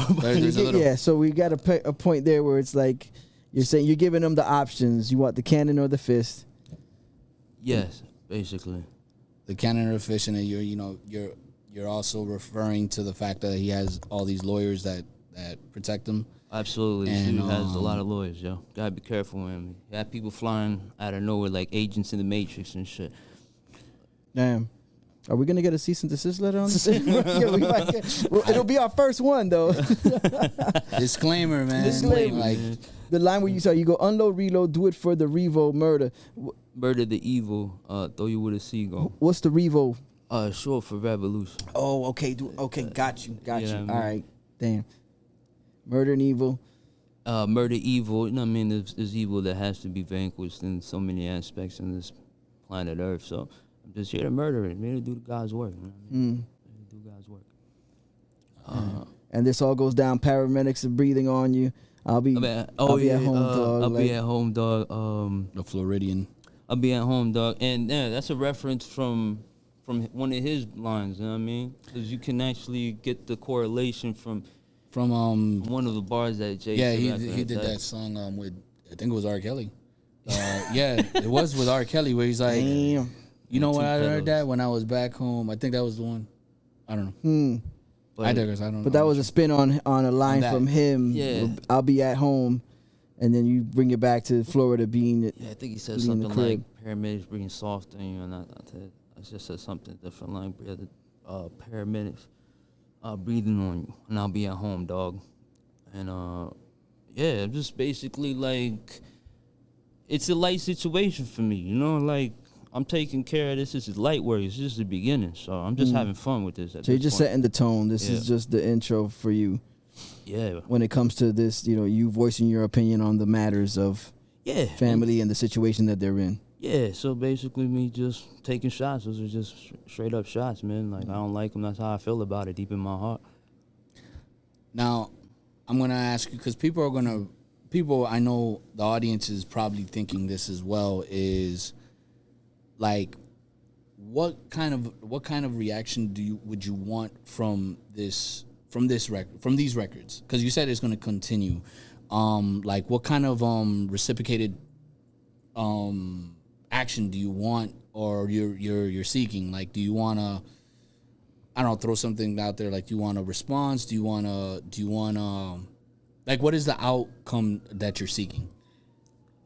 Speaker 2: So we got a point there where it's like, you're saying you're giving them the options. You want the cannon or the fist?
Speaker 5: Yes, basically.
Speaker 4: The cannon or the fist, and then you're also referring to the fact that he has all these lawyers that protect him.
Speaker 5: Absolutely.
Speaker 4: And
Speaker 5: he has a lot of lawyers, yo. Gotta be careful with him. He had people flying out of nowhere like agents in the Matrix and shit.
Speaker 2: Damn. Are we gonna get a cease and desist letter on this? We might get, it'll be our first one though.
Speaker 4: Disclaimer, man.
Speaker 2: Disclaimer.
Speaker 4: Like
Speaker 2: the line where you go unload, reload, do it for the Revo, murder.
Speaker 5: Murder the evil, throw you with a seagull.
Speaker 2: What's the Revo?
Speaker 5: Short for revolution.
Speaker 2: Oh, okay, got you.
Speaker 5: I mean?
Speaker 2: All right, damn. Murder and evil.
Speaker 5: Murder evil. You know what I mean? There's evil that has to be vanquished in so many aspects in this planet Earth. So I'm just here to murder it. I'm here to do God's work. You know what I mean? Do God's work.
Speaker 2: And this all goes down. Paramedics are breathing on you. I'll be at home, dog.
Speaker 5: I'll be at home, dog.
Speaker 4: the Floridian.
Speaker 5: I'll be at home, dog. And yeah, that's a reference from one of his lines. You know what I mean? Because you can actually get the correlation from one of the bars that Jay.
Speaker 4: Yeah, he did that song with, I think it was R. Kelly. Yeah, it was with R. Kelly where he's like,
Speaker 2: damn.
Speaker 4: You know what? I heard that when I was back home. I think that was the one. I don't know.
Speaker 5: But,
Speaker 4: I don't know.
Speaker 2: But that was a spin on a line from him.
Speaker 5: Yeah.
Speaker 2: I'll be at home, and then you bring it back to Florida being.
Speaker 5: Yeah, I think he said something like paramedics breathing soft on you, and I just said something different, like paramedics breathing on you, and I'll be at home, dog. And yeah, just basically like it's a light situation for me, you know, like. I'm taking care of this. This is light work. It's just the beginning. So I'm just having fun with this. So
Speaker 2: you're just setting the tone. This is just the intro for you.
Speaker 5: Yeah.
Speaker 2: When it comes to this, you voicing your opinion on the matters of family and the situation that they're in.
Speaker 5: Yeah, so basically me just taking shots. Those are just straight up shots, man. Like, I don't like them. That's how I feel about it deep in my heart.
Speaker 4: Now, I'm going to ask you, because people, I know the audience is probably thinking this as well, is like, what kind of reaction would you want from these records? Because you said it's going to continue. Like, what kind of reciprocated action do you want, or you're seeking? Like, do you want to, I don't know, throw something out there? Like, do you want a response? Do you want like, what is the outcome that you're seeking?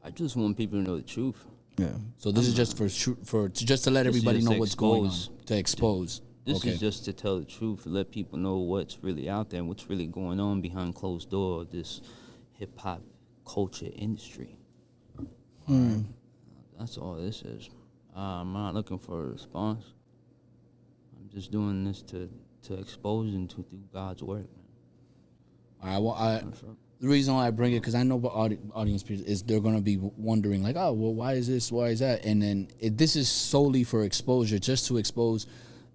Speaker 5: I just want people to know the truth.
Speaker 2: Yeah.
Speaker 4: So this is just just to let everybody know what's going on, to expose.
Speaker 5: This is just to tell the truth, to let people know what's really out there and what's really going on behind closed door of this hip hop culture industry. That's all this is. I'm not looking for a response. I'm just doing this to expose and to do God's work, man.
Speaker 4: All right. The reason why I bring it, because I know what audience is, they're gonna be wondering, like, oh, well, why is this? Why is that? And then this is solely for exposure, just to expose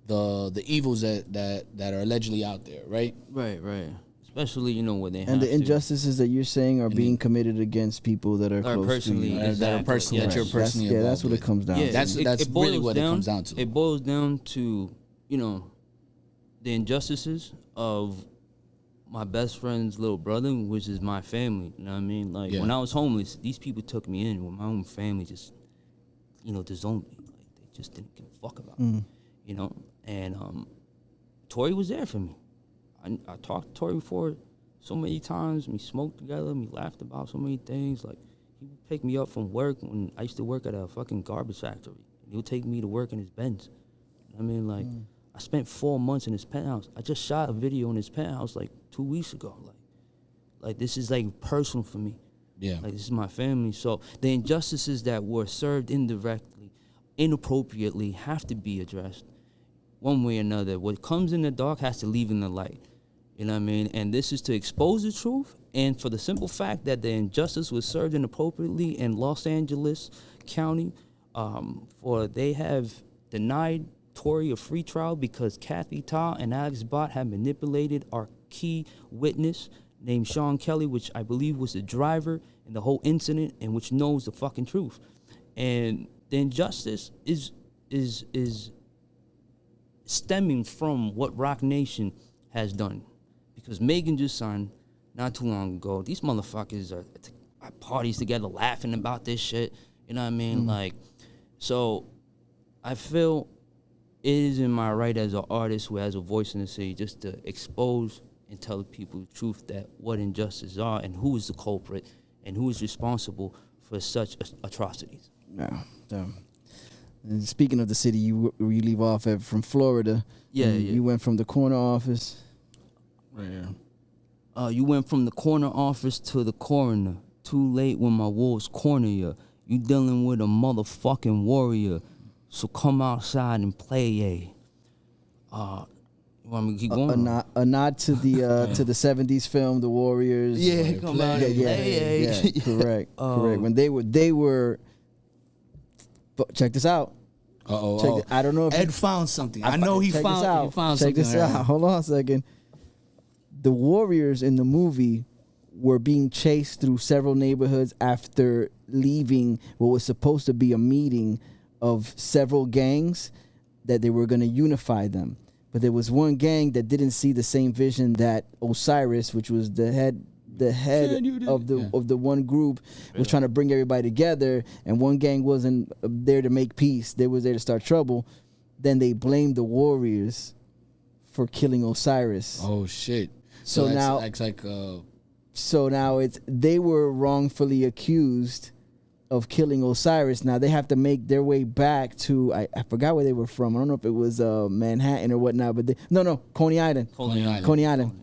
Speaker 4: the evils that are allegedly out there, right?
Speaker 5: Right. Especially, where they have
Speaker 2: and the injustices that you're saying are being committed against people that are close
Speaker 5: personally,
Speaker 2: to you.
Speaker 5: exactly.
Speaker 4: That are personally, that you're personally involved
Speaker 2: that's what it comes down to.
Speaker 4: That's really what it comes down to.
Speaker 5: It boils down to, the injustices of my best friend's little brother, which is my family. You know what I mean? Like, when I was homeless, these people took me in when my own family just, disowned me. Like, they just didn't give a fuck about me, And Tori was there for me. I talked to Tori before so many times. We smoked together. We laughed about so many things. Like, he would pick me up from work when I used to work at a fucking garbage factory. He would take me to work in his Benz. You know what I mean? Like, I spent 4 months in his penthouse. I just shot a video in his penthouse like 2 weeks ago. Like this is like personal for me.
Speaker 4: Yeah.
Speaker 5: Like, this is my family. So the injustices that were served indirectly, inappropriately, have to be addressed one way or another. What comes in the dark has to leave in the light. You know what I mean? And this is to expose the truth, and for the simple fact that the injustice was served inappropriately in Los Angeles County, for they have denied Tory a free trial because Kathy Ta and Alex Bott have manipulated our key witness named Sean Kelly, which I believe was the driver in the whole incident and which knows the fucking truth. And the injustice is stemming from what Rock Nation has done. Because Megan just signed not too long ago. These motherfuckers are at parties together laughing about this shit. You know what I mean? Like, so I feel it is in my right as an artist who has a voice in the city just to expose and tell the people the truth, that what injustices are and who is the culprit and who is responsible for such atrocities.
Speaker 2: Yeah. And speaking of the city, you leave off from Florida.
Speaker 5: Yeah.
Speaker 2: You went from the corner office.
Speaker 4: Right here.
Speaker 5: You went from the corner office to the coroner. Too late when my wolves corner you. You dealing with a motherfucking warrior. So come outside and play, You want me to keep going?
Speaker 2: A nod to the to the 70s film, The Warriors.
Speaker 5: Yeah, come out and play.
Speaker 2: Yeah, correct. When they were. Check this out. I don't know if
Speaker 4: Ed found something. I know he found something.
Speaker 2: Check this out. Hold on a second. The Warriors in the movie were being chased through several neighborhoods after leaving what was supposed to be a meeting of several gangs that they were going to unify them. But there was one gang that didn't see the same vision that Osiris, which was the head of the one group, was trying to bring everybody together, and one gang wasn't there to make peace. They was there to start trouble. Then they blamed the Warriors for killing Osiris.
Speaker 4: Oh shit.
Speaker 2: So now
Speaker 4: it's like
Speaker 2: so now they were wrongfully accused of killing Osiris. Now they have to make their way back to I forgot where they were from. I don't know if it was Manhattan or whatnot, but Coney Island. Coney Island.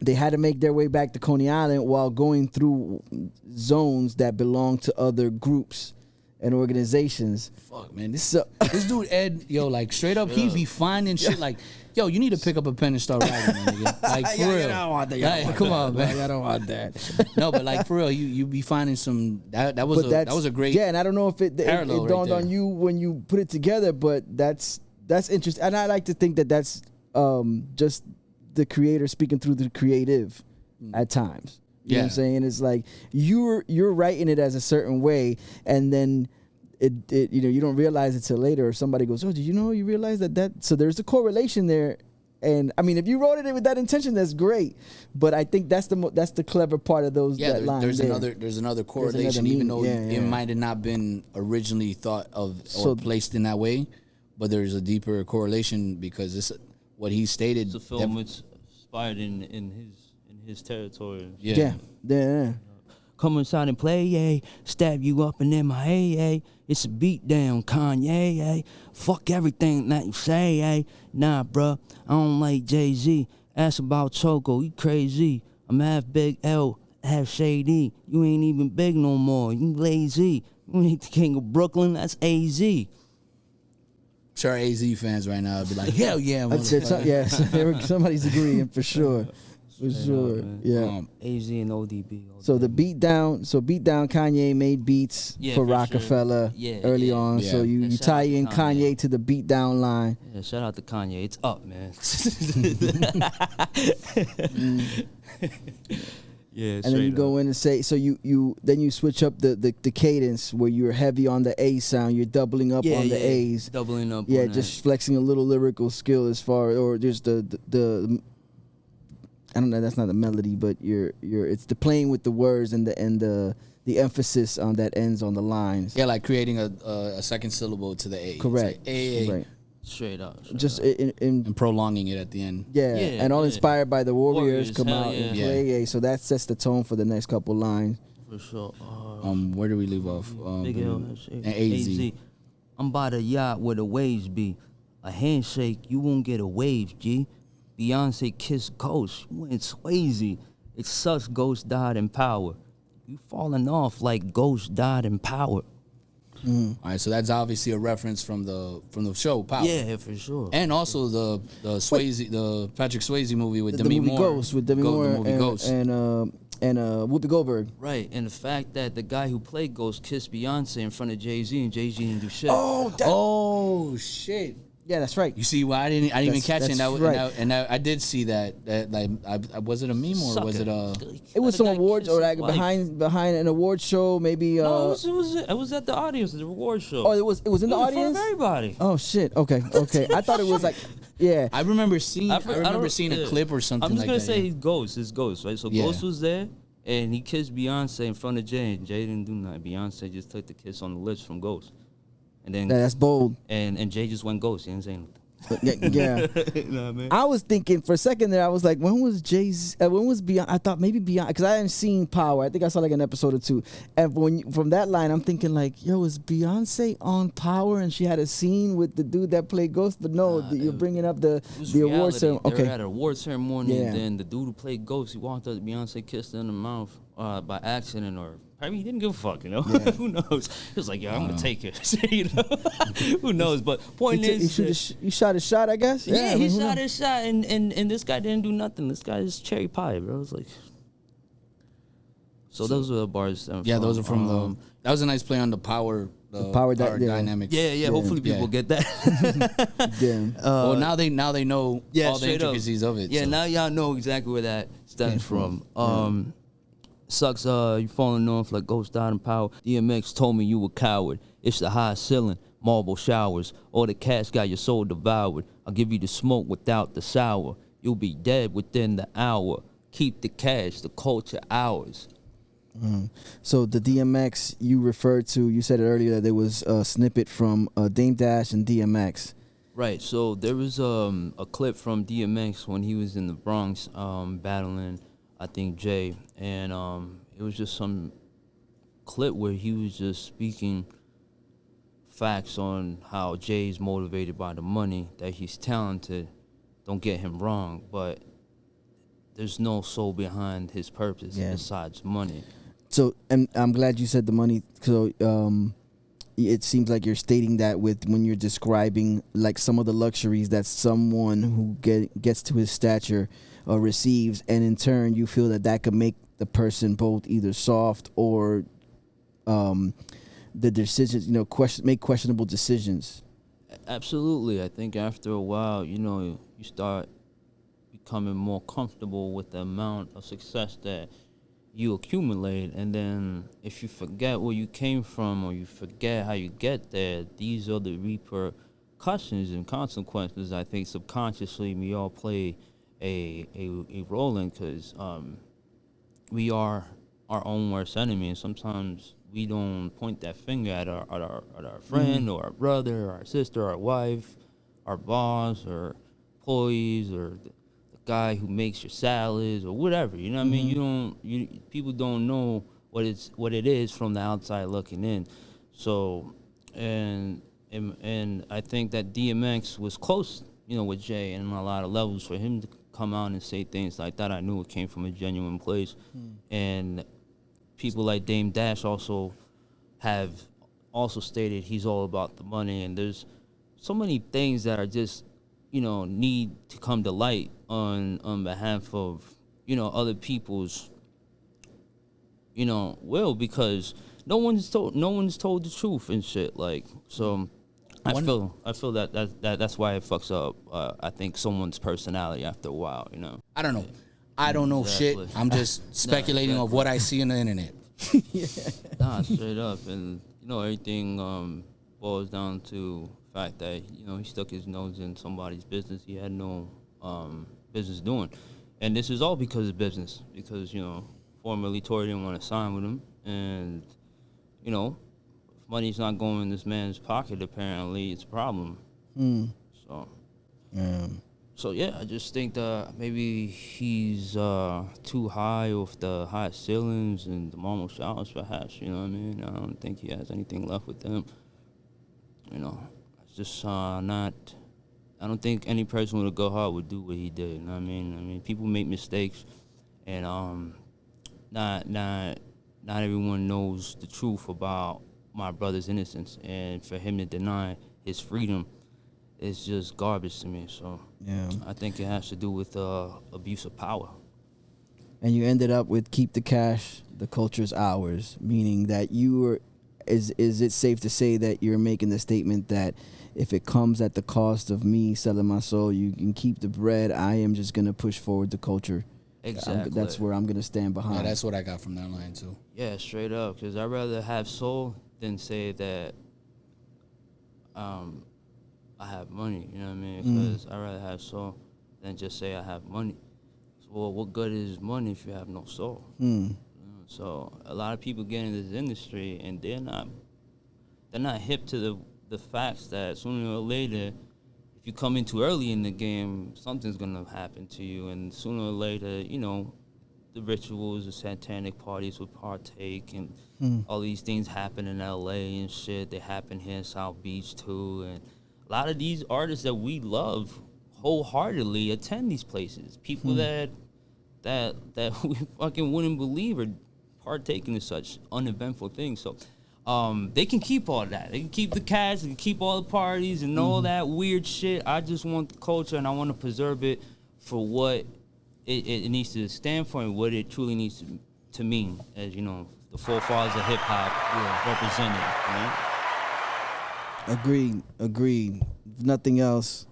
Speaker 2: They had to make their way back to Coney Island while going through zones that belonged to other groups. and organizations.
Speaker 4: Fuck, man. This
Speaker 2: So-
Speaker 4: this dude Ed, yo, like straight up, he be finding shit like, yo, you need to pick up a pen and start writing, my nigga. Like for real.
Speaker 2: I don't want that.
Speaker 4: Like, come on, man.
Speaker 2: I don't want that.
Speaker 4: No, but like for real, you be finding some that was a great
Speaker 2: and I don't know if it
Speaker 4: parallel right
Speaker 2: dawned
Speaker 4: there.
Speaker 2: on you when you put it together, but that's interesting, and I like to think that that's just the creator speaking through the creative at times. You know what I'm saying? It's like you're writing it as a certain way, and then it you don't realize it till later, or somebody goes, "Oh, did you realize that?" So there's a correlation there. And I mean, if you wrote it with that intention, that's great. But I think that's the clever part of those.
Speaker 4: Yeah,
Speaker 2: that line
Speaker 4: there's
Speaker 2: there.
Speaker 4: another correlation, even though it might have not been originally thought of or placed in that way, but there's a deeper correlation because this what he stated.
Speaker 5: It's a film that's inspired in his territory.
Speaker 2: Yeah.
Speaker 5: Come inside and play, yay. Stab you up and in my hey. It's a beat down, Kanye, yay. Fuck everything that you say, yay. Nah, bruh, I don't like Jay-Z. Ask about Choco, you crazy. I'm half Big L, half Shady. You ain't even big no more, you lazy. You ain't the king of Brooklyn, that's AZ.
Speaker 4: Sure, AZ fans right now would be like, hell yeah, motherfucker.
Speaker 2: Yes, somebody's agreeing for sure. For sure, yeah.
Speaker 5: AZ and ODB.
Speaker 2: So the beat down, Kanye made beats for Rockefeller early on.
Speaker 5: Yeah.
Speaker 2: So you
Speaker 5: Shout
Speaker 2: tie
Speaker 5: out to
Speaker 2: in
Speaker 5: Kanye.
Speaker 2: Kanye to the beat down line.
Speaker 5: Yeah, shout out to Kanye. It's up, man. Yeah,
Speaker 2: And then you go in and say, so then you switch up the cadence where you're heavy on the A sound, you're doubling up on the A's.
Speaker 5: Doubling up.
Speaker 2: Yeah,
Speaker 5: on
Speaker 2: just
Speaker 5: that.
Speaker 2: flexing a little lyrical skill as far, or just the I don't know, that's not the melody, but it's the playing with the words and the emphasis on that ends on the lines.
Speaker 4: Yeah, like creating a second syllable to the A.
Speaker 2: Correct.
Speaker 4: It's like A.
Speaker 2: Right.
Speaker 5: Straight up.
Speaker 2: Just
Speaker 5: up.
Speaker 4: And prolonging it at the end.
Speaker 2: Yeah, and all inspired by the Warriors come
Speaker 5: hell
Speaker 2: out
Speaker 5: yeah.
Speaker 2: and play. So that sets the tone for the next couple lines.
Speaker 5: For sure.
Speaker 4: Where do we leave off?
Speaker 5: Big L
Speaker 4: and AZ.
Speaker 5: I'm by the yacht where the waves be. A handshake, you won't get a wave, G. Beyonce kissed Ghost, you ain't Swayze. It's such Ghost died in power. You falling off like Ghost died in power.
Speaker 4: All right, so that's obviously a reference from the show Power.
Speaker 5: Yeah, for sure.
Speaker 4: And also the Swayze, the Patrick Swayze movie with
Speaker 2: The
Speaker 4: Demi
Speaker 2: movie
Speaker 4: Moore.
Speaker 2: Ghost with Demi Moore
Speaker 4: The movie Ghost.
Speaker 2: and Whoopi Goldberg.
Speaker 5: Right, and the fact that the guy who played Ghost kissed Beyonce in front of Jay-Z and Jay-Z didn't do shit.
Speaker 4: Oh shit!
Speaker 2: Yeah, that's right.
Speaker 4: You see why I didn't even catch it.
Speaker 2: That's right.
Speaker 4: And I did see that like was it a meme or was it a?
Speaker 2: It was some awards or like
Speaker 5: like
Speaker 2: behind an award show, maybe.
Speaker 5: No, it was at the audience, the award show.
Speaker 2: Oh, it was in the
Speaker 5: It was in front
Speaker 2: audience.
Speaker 5: of everybody.
Speaker 2: Oh shit. Okay. I thought it was like, yeah.
Speaker 4: I remember seeing
Speaker 5: I
Speaker 4: seeing a clip or something.
Speaker 5: I'm just
Speaker 4: like
Speaker 5: gonna
Speaker 4: that,
Speaker 5: say
Speaker 4: yeah.
Speaker 5: It's Ghost, right? So
Speaker 4: Yeah.
Speaker 5: Ghost was there, and he kissed Beyonce in front of Jay, and Jay didn't do nothing. Beyonce just took the kiss on the lips from Ghost, and then
Speaker 2: That's bold.
Speaker 5: and Jay just went Ghost. He didn't say anything.
Speaker 2: Yeah. I was thinking for a second there. I was like, when was Beyonce? I thought maybe Beyonce, because I hadn't seen Power. I think I saw like an episode or two. And from that line, I'm thinking like, yo, is Beyonce on Power? And she had a scene with the dude that played Ghost. But no, you're bringing up the award ceremony.
Speaker 5: They
Speaker 2: Okay.
Speaker 5: were at an award ceremony,
Speaker 2: Yeah.
Speaker 5: and then the dude who played Ghost, he walked up to Beyonce, kissed her in the mouth by accident, or probably he didn't give a fuck, you know? Who knows? He was like, yo, I'm gonna take it. You know? Who knows? But point is,
Speaker 2: He shot his shot, I guess.
Speaker 5: yeah,
Speaker 2: I mean,
Speaker 5: he
Speaker 2: who
Speaker 5: shot
Speaker 2: knows?
Speaker 5: his shot, and this guy didn't do nothing. This guy is cherry pie, bro. It was like, so those were the bars.
Speaker 4: Yeah, those are from the. That was a nice play on the power. The
Speaker 2: power
Speaker 4: dynamics.
Speaker 5: Yeah. Hopefully people get that.
Speaker 2: Damn.
Speaker 4: Well, now they know all the
Speaker 5: straight up.
Speaker 4: intricacies of it.
Speaker 5: Yeah,
Speaker 4: so.
Speaker 5: now y'all know exactly where that stems from. Sucks, you falling off like Ghost died in power. DMX told me you a coward. It's the high ceiling, marble showers. All the cats got your soul devoured. I'll give you the smoke without the sour. You'll be dead within the hour. Keep the cash, the culture ours.
Speaker 2: So the DMX you referred to, you said it earlier that there was a snippet from Dame Dash and DMX.
Speaker 5: Right, so there was a clip from DMX when he was in the Bronx battling, I think, Jay. And it was just some clip where he was just speaking facts on how Jay's motivated by the money, that he's talented. Don't get him wrong, but there's no soul behind his purpose besides money.
Speaker 2: So, and I'm glad you said the money. So, it seems like you're stating that with when you're describing like some of the luxuries that someone who gets to his stature receives, and in turn you feel that could make the person both either soft or the decisions, make questionable decisions.
Speaker 5: Absolutely. I think after a while, you start becoming more comfortable with the amount of success that you accumulate, and then if you forget where you came from or you forget how you get there, these are the repercussions and consequences I think subconsciously we all play a role in, because we are our own worst enemy, and sometimes we don't point that finger at our friend or our brother or our sister or our wife, our boss or employees or the guy who makes your salads or whatever. You know what I mean? People don't know what it is from the outside looking in. So and I think that DMX was close, with Jay and a lot of levels. For him to come out and say things like that, I knew it came from a genuine place. And people like Dame Dash have stated he's all about the money, and there's so many things that are just, need to come to light on behalf of, other people's, will, because no one's told the truth and shit, like, so I feel that's why it fucks up, I think, someone's personality after a while,
Speaker 4: I don't know. I don't know shit. I'm just speculating of what I see on the internet.
Speaker 5: Nah, straight up. And, everything boils down to the fact that, he stuck his nose in somebody's business he had no business doing. And this is all because of business. Because, formerly Tory didn't want to sign with him. And, if money's not going in this man's pocket, apparently, it's a problem. So, So, yeah, I just think that maybe he's too high with the high ceilings and the normal showers, perhaps, you know what I mean? I don't think he has anything left with them. It's just not... I don't think any person with a good heart would do what he did, you know what I mean? I mean, people make mistakes, and not everyone knows the truth about my brother's innocence, and for him to deny his freedom is just garbage to me, so... Yeah, I think it has to do with abuse of power.
Speaker 2: And you ended up with keep the cash, the culture's ours, meaning that you were. Is it safe to say that you're making the statement that if it comes at the cost of me selling my soul, you can keep the bread. I am just gonna push forward the culture.
Speaker 5: Exactly.
Speaker 2: That's where I'm gonna stand behind.
Speaker 4: Yeah, that's what I got from that line too.
Speaker 5: Yeah, straight up. Because I'd rather have soul than say that. I have money, you know what I mean? Because I'd rather have soul than just say I have money. So, well, what good is money if you have no soul? So a lot of people get in this industry and they're not hip to the facts that sooner or later, if you come in too early in the game, something's gonna happen to you, and sooner or later, the rituals, the satanic parties would partake, and all these things happen in LA and shit. They happen here in South Beach too, and a lot of these artists that we love wholeheartedly attend these places. People that we fucking wouldn't believe are partaking in such uneventful things. So they can keep all that. They can keep the cash, they can keep all the parties and all that weird shit. I just want the culture, and I want to preserve it for what it needs to stand for and what it truly needs to mean, as, the forefathers of hip-hop represented,
Speaker 2: Agreed. If nothing else,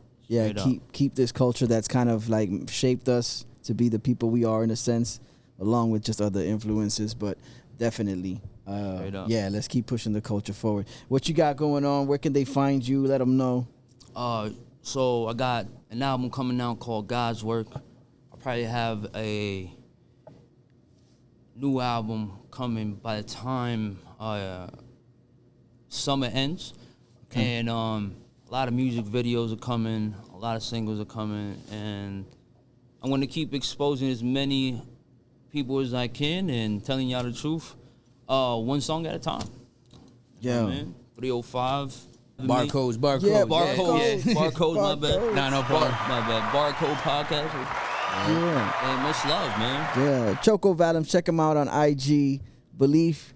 Speaker 2: keep this culture that's kind of like shaped us to be the people we are in a sense, along with just other influences, but definitely, let's keep pushing the culture forward. What you got going on? Where can they find you? Let them know.
Speaker 5: So I got an album coming out called God's Work. I'll probably have a new album coming by the time summer ends. Okay. And a lot of music videos are coming, a lot of singles are coming, and I'm going to keep exposing as many people as I can and telling y'all the truth, one song at a time.
Speaker 2: Yeah.
Speaker 5: 305.
Speaker 4: Barcodes.
Speaker 2: Yeah,
Speaker 5: Barcodes, my bad.
Speaker 4: No problem.
Speaker 5: My bad. Barcode podcast.
Speaker 2: Yeah.
Speaker 5: Hey, much love, man.
Speaker 2: Yeah. Choco Valens, check him out on IG. Beleaf.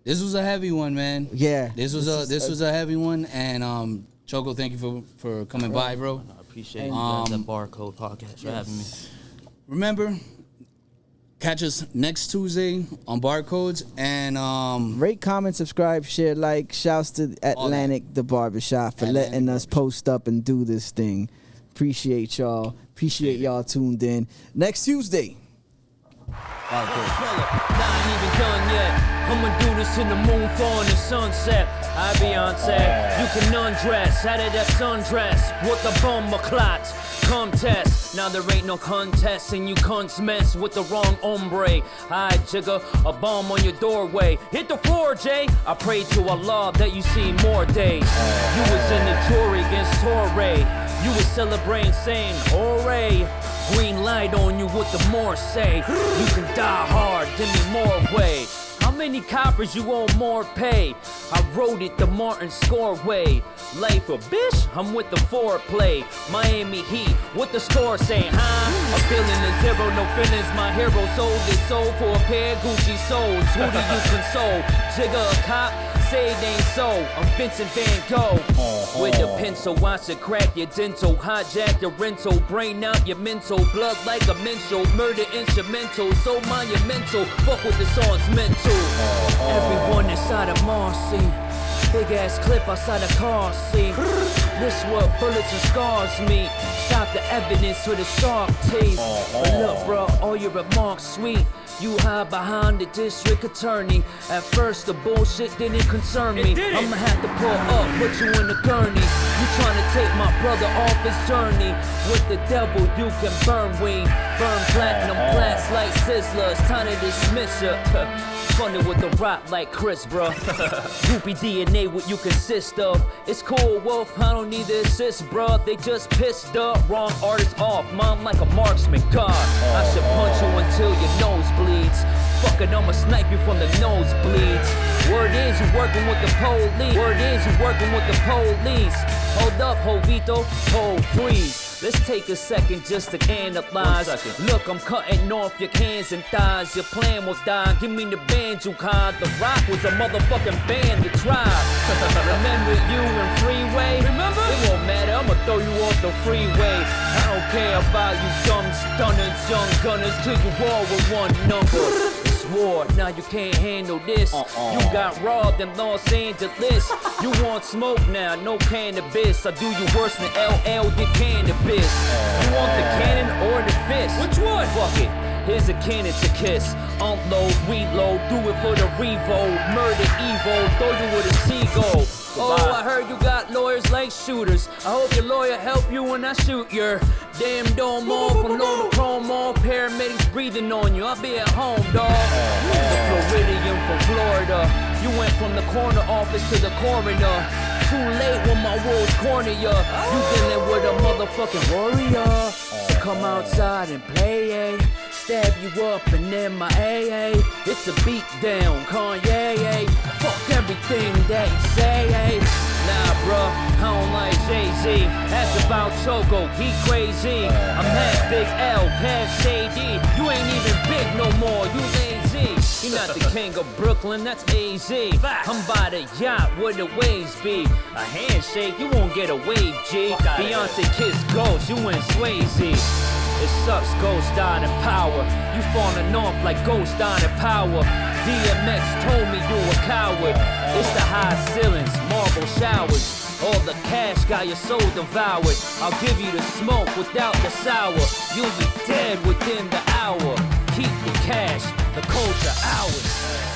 Speaker 4: This was a heavy one, man.
Speaker 2: Yeah.
Speaker 4: This was a heavy one, and Choco, thank you for coming by, bro.
Speaker 5: I appreciate you guys at Barcode Podcast for having me.
Speaker 4: Remember, catch us next Tuesday on Barcodes, and
Speaker 2: rate, comment, subscribe, share, like. Shouts to Atlantic the Barbershop for letting us post up and do this thing. Appreciate y'all. Appreciate y'all tuned in. Next Tuesday.
Speaker 6: Nah, I ain't even done yet. I'ma do this in the moon fall and the sunset. I Beyonce, you can undress out of that sundress with the bummer clots. Come test, now there ain't no contest, and you cunts mess with the wrong hombre. I jigger a bomb on your doorway. Hit the floor, Jay. I pray to Allah that you see more days. You was in the jury against Torre. You was celebrating saying, hooray. Green light on you with the more say. You can die hard, give me more way. How many coppers you owe more pay? I wrote it the Martin Score way. Life a bitch, I'm with the foreplay. Miami Heat, what the score say, huh? I'm feeling the zero, no feelings. My hero sold his soul for a pair of Gucci souls. Who do you console? Jigger a cop? Say it ain't so. I'm Vincent Van Gogh. With a pencil, watch it crack your dental. Hijack your rental, brain out your mental. Blood like a mental, murder instrumental. So monumental, fuck what the song's meant to. Everyone inside of Marcy. Big ass clip outside a car seat. This what bullets and scars meet. Stop the evidence with a sharp teeth. But look, bro, all your remarks sweet. You hide behind the district attorney. At first the bullshit didn't concern me. I'ma have to pull up, put you in the gurney. You tryna take my brother off his journey. With the devil you can burn weed. Burn platinum plants like Sizzler. It's time to dismiss her. Funny with the rock like Chris, bro. Groupie DNA, what you consist of. It's cool, Wolf, I don't need the assist, bro. They just pissed up, wrong artist off. Mom like a marksman, God. I should punch you until your nose bleeds. Fuck it, I'ma snipe you from the nosebleeds. Word is you working with the police. Word is you working with the police. Hold up, Jovito, hold freeze. Let's take a second just to analyze. Look, I'm cutting off your hands and thighs. Your plan will die. Give me the band you caught. The Rock was a motherfucking band to drive. Remember you in Freeway? Remember? It won't matter. I'ma throw you off the freeway. I don't care about you dumb stunners, young gunners. Till you all with one number. It's war. Now you can't handle this. You got robbed in Los Angeles. You want smoke now? No cannabis. I do you worse than LL did cannabis. You want the cannon or the fist? Which one? Fuck it. Here's a cannon to kiss. Unload, reload, do it for the revo. Murder, Evo, throw you with a seagull. Oh, I heard you got lawyers like shooters. I hope your lawyer help you when I shoot your damn dome off. From low to chrome off. Paramedics breathing on you. I'll be at home, dog. The Floridian from Florida. You went from the corner office to the coroner. Too late when my wolves corner ya. You dealing with a motherfucking warrior. So come outside and play, eh? Stab you up and then my AA. It's a beat down, Kanye, eh? Fuck everything that you say, eh? Nah, bruh, I don't like Jay-Z. That's about Choco, he crazy. I'm half Big L, half Shady. You ain't even big no more, you lazy. You're not the king of Brooklyn, that's AZ. I'm by the yacht where the waves be. A handshake, you won't get a wave, G. Beyonce kiss Ghost, you win Swayze. It sucks, Ghost died in power. You falling off like Ghost died in power. DMX told me you a coward. It's the high ceilings, marble showers. All the cash got your soul devoured. I'll give you the smoke without the sour. You'll be dead within the hour. Keep the cash, the culture ours.